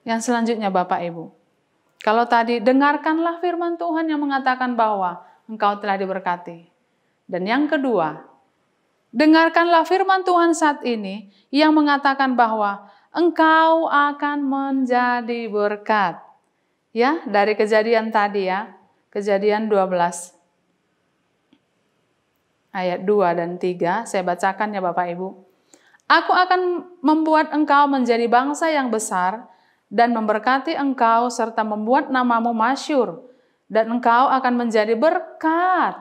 Speaker 2: Yang selanjutnya Bapak Ibu. Kalau tadi dengarkanlah firman Tuhan yang mengatakan bahwa engkau telah diberkati. Dan yang kedua, dengarkanlah firman Tuhan saat ini yang mengatakan bahwa engkau akan menjadi berkat. Ya, dari kejadian tadi ya. Kejadian 12. Ayat 2 dan 3, saya bacakan ya Bapak Ibu. Aku akan membuat engkau menjadi bangsa yang besar dan memberkati engkau serta membuat namamu masyhur dan engkau akan menjadi berkat.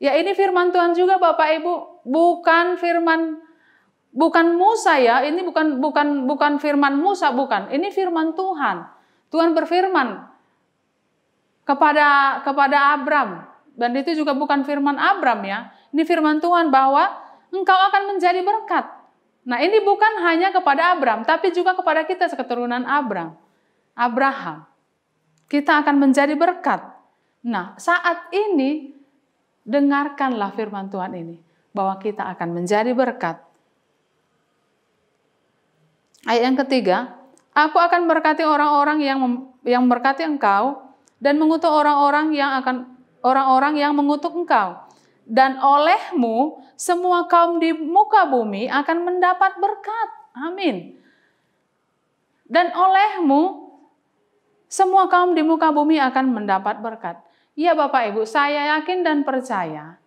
Speaker 2: Ya ini firman Tuhan juga Bapak Ibu, bukan Musa ya, ini bukan firman Musa, bukan. Ini firman Tuhan. Tuhan berfirman kepada Abram, dan itu juga bukan firman Abram ya. Ini firman Tuhan bahwa engkau akan menjadi berkat. Nah ini bukan hanya kepada Abram, tapi juga kepada kita keturunan Abraham. Kita akan menjadi berkat. Nah saat ini dengarkanlah firman Tuhan ini, bahwa kita akan menjadi berkat. Ayat yang ketiga, aku akan berkati orang-orang yang memberkati engkau dan mengutuk orang-orang yang mengutuk engkau. Dan olehmu semua kaum di muka bumi akan mendapat berkat. Amin. Dan olehmu Semua kaum di muka bumi akan mendapat berkat. Ya Bapak Ibu, saya yakin dan percaya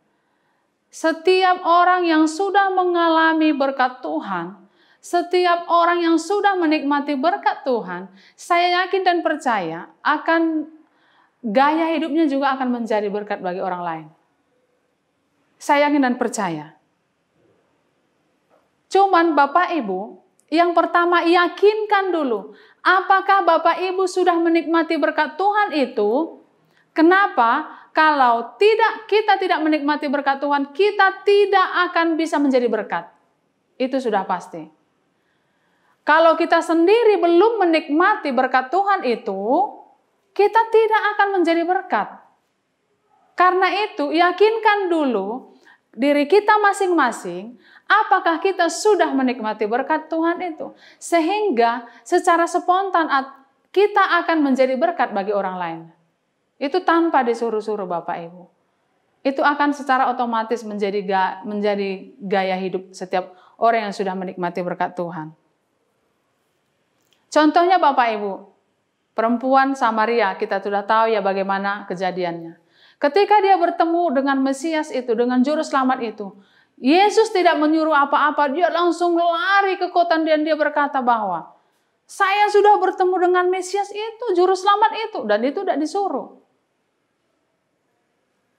Speaker 2: setiap orang yang sudah mengalami berkat Tuhan, setiap orang yang sudah menikmati berkat Tuhan, saya yakin dan percaya akan gaya hidupnya juga akan menjadi berkat bagi orang lain. Saya yakin dan percaya. Cuman Bapak Ibu, yang pertama yakinkan dulu, apakah Bapak Ibu sudah menikmati berkat Tuhan itu? Kenapa? Kalau kita tidak menikmati berkat Tuhan, kita tidak akan bisa menjadi berkat. Itu sudah pasti. Kalau kita sendiri belum menikmati berkat Tuhan itu, kita tidak akan menjadi berkat. Karena itu, yakinkan dulu diri kita masing-masing, apakah kita sudah menikmati berkat Tuhan itu. Sehingga secara spontan kita akan menjadi berkat bagi orang lain. Itu tanpa disuruh-suruh Bapak Ibu. Itu akan secara otomatis menjadi gaya hidup setiap orang yang sudah menikmati berkat Tuhan. Contohnya Bapak Ibu, perempuan Samaria, kita sudah tahu ya bagaimana kejadiannya. Ketika dia bertemu dengan Mesias itu, dengan juru selamat itu, Yesus tidak menyuruh apa-apa, dia langsung lari ke kota dan dia berkata bahwa saya sudah bertemu dengan Mesias itu, juru selamat itu, dan itu tidak disuruh.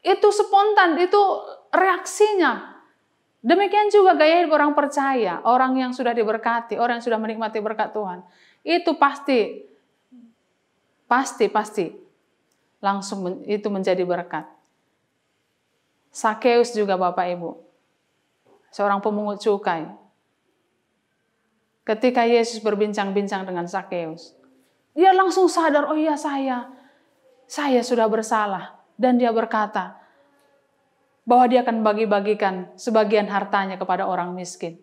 Speaker 2: Itu spontan, itu reaksinya. Demikian juga gaya hidup orang percaya, orang yang sudah diberkati, orang yang sudah menikmati berkat Tuhan. Itu pasti langsung itu menjadi berkat. Sakeus juga Bapak Ibu, seorang pemungut cukai. Ketika Yesus berbincang-bincang dengan Sakeus, dia langsung sadar, oh iya saya sudah bersalah. Dan dia berkata bahwa dia akan bagi-bagikan sebagian hartanya kepada orang miskin.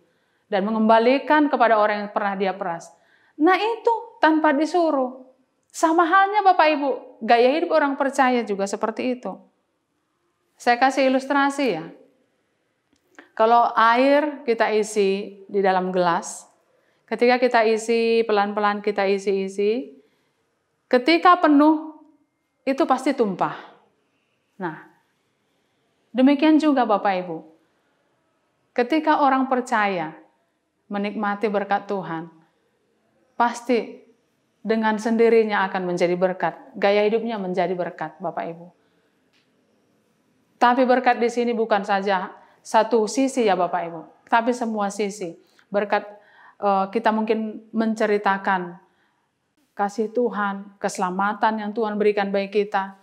Speaker 2: Dan mengembalikan kepada orang yang pernah dia peras. Nah itu tanpa disuruh. Sama halnya Bapak Ibu, gaya hidup orang percaya juga seperti itu. Saya kasih ilustrasi ya. Kalau air kita isi di dalam gelas, ketika kita isi, pelan-pelan kita isi, ketika penuh, itu pasti tumpah. Nah, demikian juga Bapak Ibu. Ketika orang percaya menikmati berkat Tuhan, pasti dengan sendirinya akan menjadi berkat. Gaya hidupnya menjadi berkat, Bapak Ibu. Tapi berkat di sini bukan saja satu sisi ya Bapak Ibu, tapi semua sisi. Berkat kita mungkin menceritakan kasih Tuhan, keselamatan yang Tuhan berikan bagi kita.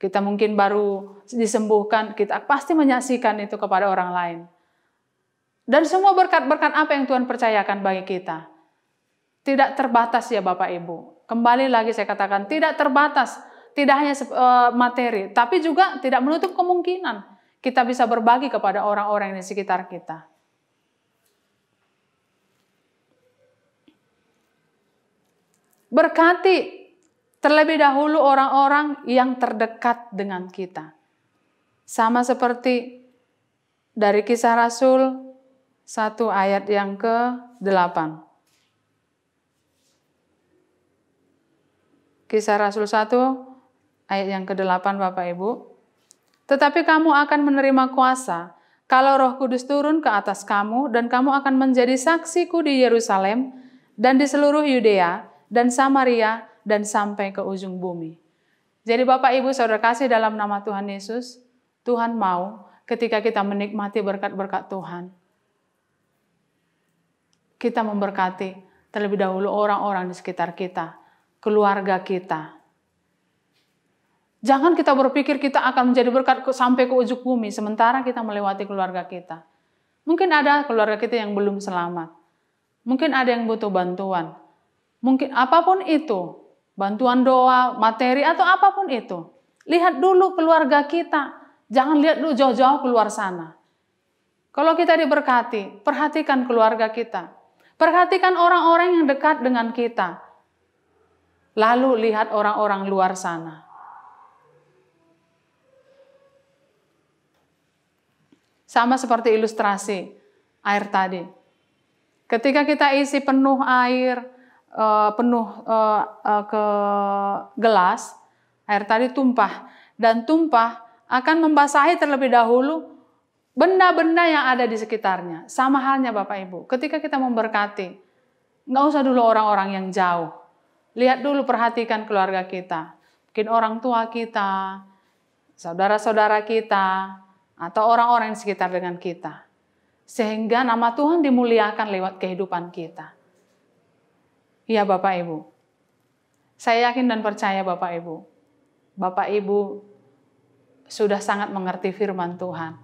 Speaker 2: Kita mungkin baru disembuhkan, kita pasti menyaksikan itu kepada orang lain. Dan semua berkat-berkat apa yang Tuhan percayakan bagi kita. Tidak terbatas ya Bapak Ibu. Kembali lagi saya katakan, tidak terbatas. Tidak hanya materi, tapi juga tidak menutup kemungkinan kita bisa berbagi kepada orang-orang di sekitar kita. Berkati terlebih dahulu orang-orang yang terdekat dengan kita. Sama seperti dari Kisah Rasul 1 ayat yang ke-8. Kisah Rasul 1 ayat yang ke-8 Bapak Ibu. Tetapi kamu akan menerima kuasa kalau Roh Kudus turun ke atas kamu dan kamu akan menjadi saksiku di Yerusalem dan di seluruh Yudea dan Samaria dan sampai ke ujung bumi. Jadi Bapak Ibu Saudara kasih dalam nama Tuhan Yesus, Tuhan mau ketika kita menikmati berkat-berkat Tuhan, kita memberkati terlebih dahulu orang-orang di sekitar kita, keluarga kita. Jangan kita berpikir kita akan menjadi berkat sampai ke ujung bumi, sementara kita melewati keluarga kita. Mungkin ada keluarga kita yang belum selamat. Mungkin ada yang butuh bantuan. Mungkin apapun itu, bantuan doa, materi, atau apapun itu. Lihat dulu keluarga kita. Jangan lihat dulu jauh-jauh keluar sana. Kalau kita diberkati, perhatikan keluarga kita. Perhatikan orang-orang yang dekat dengan kita. Lalu lihat orang-orang luar sana. Sama seperti ilustrasi air tadi. Ketika kita isi penuh air, penuh ke gelas, air tadi tumpah. Dan tumpah akan membasahi terlebih dahulu benda-benda yang ada di sekitarnya. Sama halnya Bapak Ibu, ketika kita memberkati, nggak usah dulu orang-orang yang jauh. Lihat dulu, perhatikan keluarga kita. Mungkin orang tua kita, saudara-saudara kita, atau orang-orang yang sekitar dengan kita. Sehingga nama Tuhan dimuliakan lewat kehidupan kita. Iya Bapak Ibu. Saya yakin dan percaya Bapak Ibu sudah sangat mengerti firman Tuhan.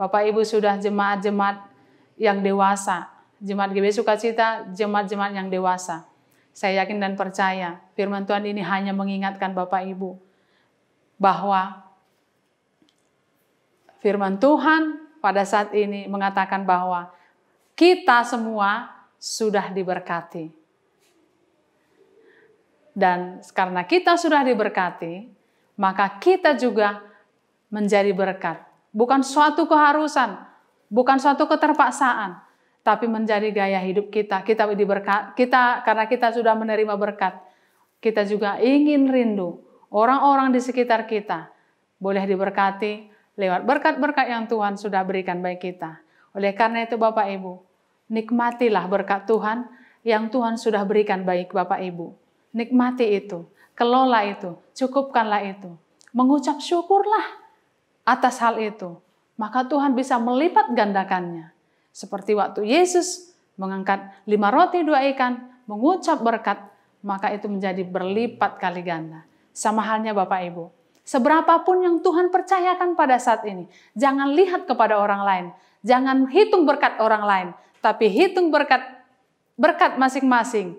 Speaker 2: Bapak Ibu sudah jemaat-jemaat yang dewasa. Jemaat GBI Sukacita, jemaat-jemaat yang dewasa. Saya yakin dan percaya firman Tuhan ini hanya mengingatkan Bapak Ibu bahwa firman Tuhan pada saat ini mengatakan bahwa kita semua sudah diberkati. Dan karena kita sudah diberkati, maka kita juga menjadi berkat. Bukan suatu keharusan, bukan suatu keterpaksaan, tapi menjadi gaya hidup kita. Karena kita sudah menerima berkat, kita juga ingin rindu orang-orang di sekitar kita boleh diberkati lewat berkat-berkat yang Tuhan sudah berikan bagi kita. Oleh karena itu Bapak Ibu, nikmatilah berkat Tuhan yang Tuhan sudah berikan bagi Bapak Ibu. Nikmati itu, kelola itu, cukupkanlah itu. Mengucap syukurlah atas hal itu. Maka Tuhan bisa melipat gandakannya. Seperti waktu Yesus mengangkat 5 roti 2 ikan, mengucap berkat, maka itu menjadi berlipat kali ganda. Sama halnya Bapak Ibu. Seberapapun yang Tuhan percayakan pada saat ini, jangan lihat kepada orang lain. Jangan hitung berkat orang lain, tapi hitung berkat masing-masing.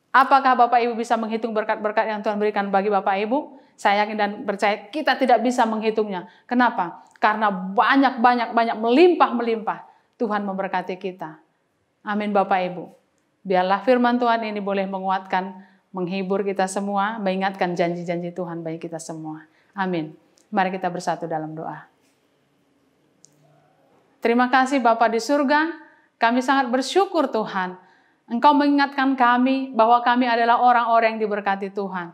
Speaker 2: Apakah Bapak Ibu bisa menghitung berkat-berkat yang Tuhan berikan bagi Bapak Ibu? Saya yakin dan percaya kita tidak bisa menghitungnya. Kenapa? Karena banyak melimpah Tuhan memberkati kita. Amin Bapak Ibu. Biarlah firman Tuhan ini boleh menguatkan, menghibur kita semua, mengingatkan janji-janji Tuhan bagi kita semua. Amin. Mari kita bersatu dalam doa. Terima kasih Bapa di surga, kami sangat bersyukur Tuhan. Engkau mengingatkan kami bahwa kami adalah orang-orang yang diberkati Tuhan.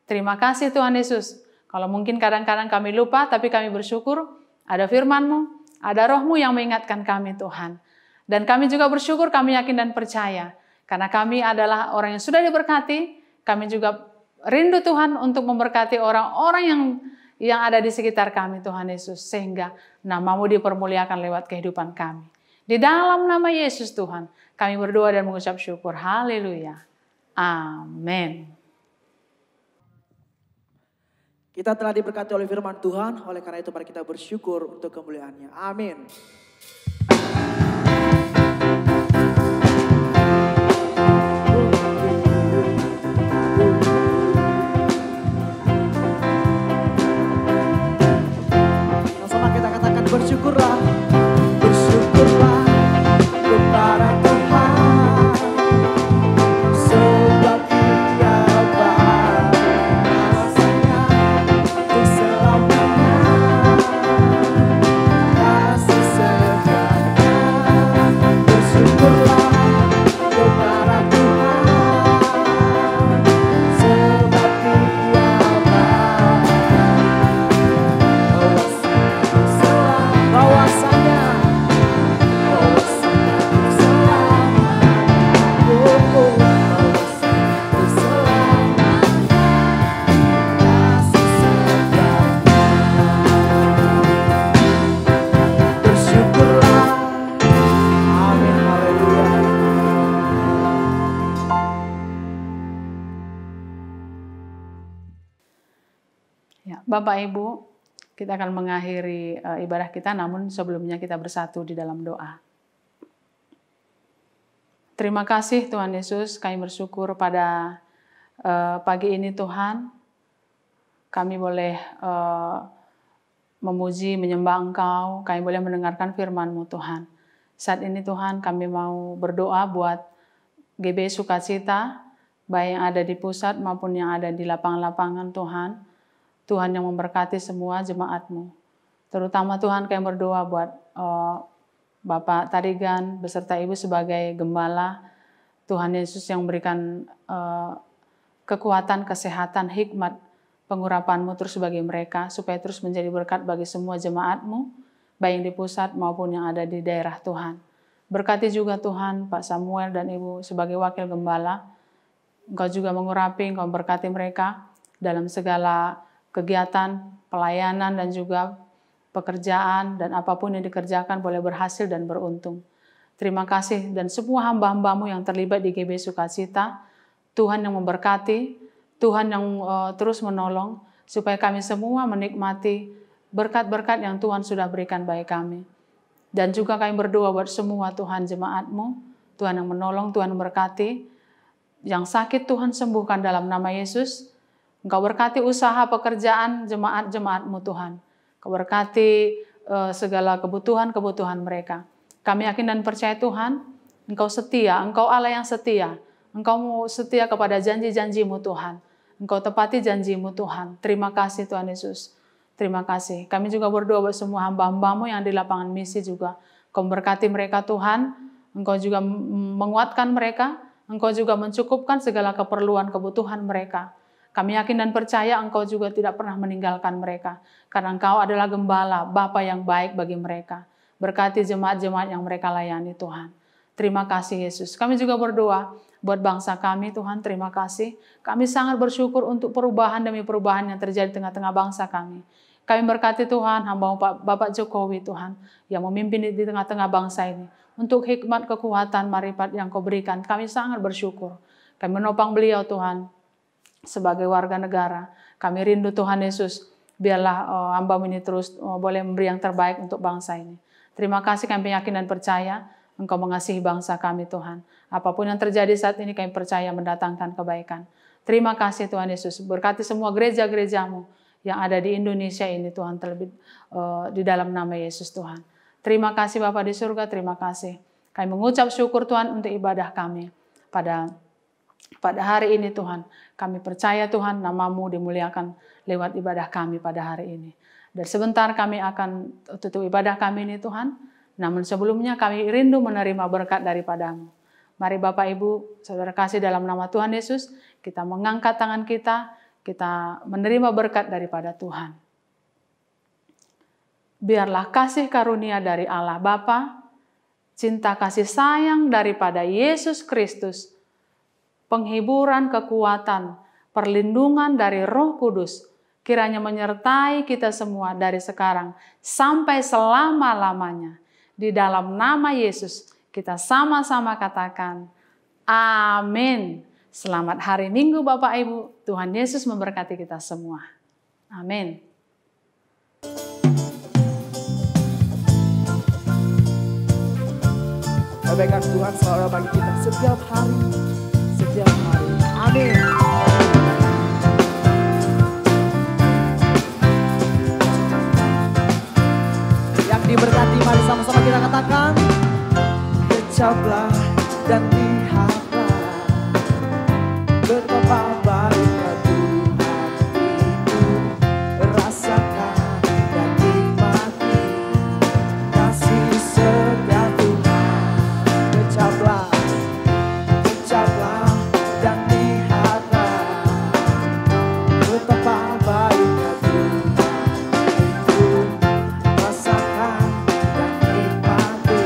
Speaker 2: Terima kasih Tuhan Yesus. Kalau mungkin kadang-kadang kami lupa, tapi kami bersyukur ada firman-Mu, ada Roh-Mu yang mengingatkan kami Tuhan. Dan kami juga bersyukur, kami yakin dan percaya. Karena kami adalah orang yang sudah diberkati, kami juga rindu Tuhan untuk memberkati orang-orang yang ada di sekitar kami Tuhan Yesus. Sehingga nama-Mu dipermuliakan lewat kehidupan kami. Di dalam nama Yesus Tuhan, kami berdoa dan mengucap syukur. Haleluya. Amin.
Speaker 1: Kita telah diberkati oleh firman Tuhan, oleh karena itu mari kita bersyukur untuk kemuliaan-Nya. Amin. Sama-sama kita katakan bersyukurlah. Bersyukurlah kepada Tuhan, sebab Dia baik kuasanya untuk selamanya, kasih setianya. Bersyukurlah kepada Tuhan, sebab Dia baik kuasanya.
Speaker 2: Ya, Bapak Ibu, kita akan mengakhiri ibadah kita, namun sebelumnya kita bersatu di dalam doa. Terima kasih Tuhan Yesus, kami bersyukur pada pagi ini Tuhan, kami boleh memuji, menyembah Engkau, kami boleh mendengarkan firman-Mu Tuhan. Saat ini Tuhan kami mau berdoa buat GBI Sukacita, baik yang ada di pusat maupun yang ada di lapangan-lapangan Tuhan. Tuhan yang memberkati semua jemaat-Mu. Terutama Tuhan kami berdoa buat Bapak Tarigan beserta Ibu sebagai gembala. Tuhan Yesus yang memberikan kekuatan, kesehatan, hikmat, pengurapan-Mu terus bagi mereka, supaya terus menjadi berkat bagi semua jemaat-Mu, baik yang di pusat maupun yang ada di daerah Tuhan. Berkati juga Tuhan Pak Samuel dan Ibu sebagai wakil gembala. Engkau juga mengurapi, Engkau berkati mereka dalam segala kegiatan, pelayanan dan juga pekerjaan dan apapun yang dikerjakan boleh berhasil dan beruntung. Terima kasih dan semua hamba-hamba-Mu yang terlibat di GB Sukacita, Tuhan yang memberkati, Tuhan yang terus menolong, supaya kami semua menikmati berkat-berkat yang Tuhan sudah berikan bagi kami. Dan juga kami berdoa buat semua Tuhan jemaat-Mu, Tuhan yang menolong, Tuhan memberkati, yang sakit Tuhan sembuhkan dalam nama Yesus. Engkau berkati usaha pekerjaan jemaat-jemaat-Mu Tuhan. Engkau berkati segala kebutuhan-kebutuhan mereka. Kami yakin dan percaya Tuhan, Engkau setia, Engkau Allah yang setia. Engkau setia kepada janji-janji-Mu Tuhan. Engkau tepati janji-Mu Tuhan. Terima kasih Tuhan Yesus. Terima kasih. Kami juga berdoa buat semua hamba-hamba-Mu yang di lapangan misi juga. Engkau memberkati mereka Tuhan. Engkau juga menguatkan mereka. Engkau juga mencukupkan segala keperluan kebutuhan mereka. Kami yakin dan percaya Engkau juga tidak pernah meninggalkan mereka. Karena Engkau adalah gembala, Bapa yang baik bagi mereka. Berkati jemaat-jemaat yang mereka layani Tuhan. Terima kasih Yesus. Kami juga berdoa buat bangsa kami Tuhan, terima kasih. Kami sangat bersyukur untuk perubahan demi perubahan yang terjadi di tengah-tengah bangsa kami. Kami berkati Tuhan, hamba Bapak Jokowi Tuhan, yang memimpin di tengah-tengah bangsa ini. Untuk hikmat, kekuatan, marifat yang Kau berikan, kami sangat bersyukur. Kami menopang beliau Tuhan, sebagai warga negara. Kami rindu Tuhan Yesus, biarlah hamba-Mu ini terus boleh memberi yang terbaik untuk bangsa ini. Terima kasih, kami yakin dan percaya Engkau mengasihi bangsa kami Tuhan. Apapun yang terjadi saat ini kami percaya mendatangkan kebaikan. Terima kasih Tuhan Yesus. Berkati semua gereja-gereja-Mu yang ada di Indonesia ini Tuhan, terlebih di dalam nama Yesus Tuhan. Terima kasih Bapa di surga, terima kasih. Kami mengucap syukur Tuhan untuk ibadah kami pada hari ini Tuhan. Kami percaya Tuhan nama-Mu dimuliakan lewat ibadah kami pada hari ini. Dan sebentar kami akan tutup ibadah kami ini Tuhan. Namun sebelumnya kami rindu menerima berkat daripada-Mu. Mari Bapak Ibu, Saudara kasih dalam nama Tuhan Yesus, kita mengangkat tangan kita menerima berkat daripada Tuhan. Biarlah kasih karunia dari Allah Bapa, cinta kasih sayang daripada Yesus Kristus, penghiburan, kekuatan, perlindungan dari Roh Kudus, kiranya menyertai kita semua dari sekarang sampai selama-lamanya. Di dalam nama Yesus, kita sama-sama katakan, amin. Selamat hari Minggu Bapak Ibu, Tuhan Yesus memberkati kita semua. Amin.
Speaker 1: Kebaikan Tuhan selalu bagi kita setiap hari. Amin. Yang diberkati, mari sama-sama kita katakan, kecaplah dan lihatlah betapa baiknya Tuhan itu, rasakan dan nikmati kasih setia Tuhan. Kecaplah dan lihatlah betapa baiknya Tuhan itu, rasakan dan nikmati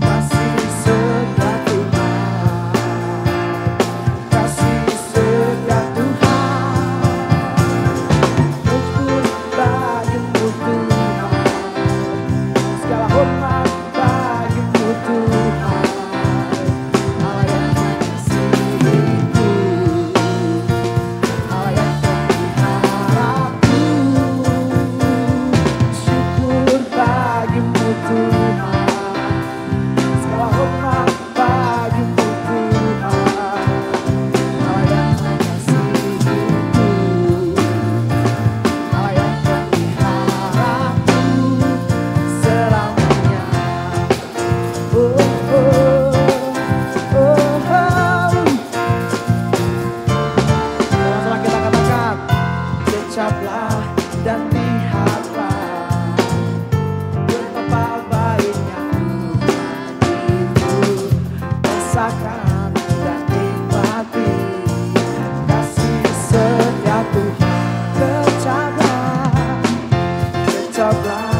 Speaker 1: kasih setia Tuhan. Kasih baru.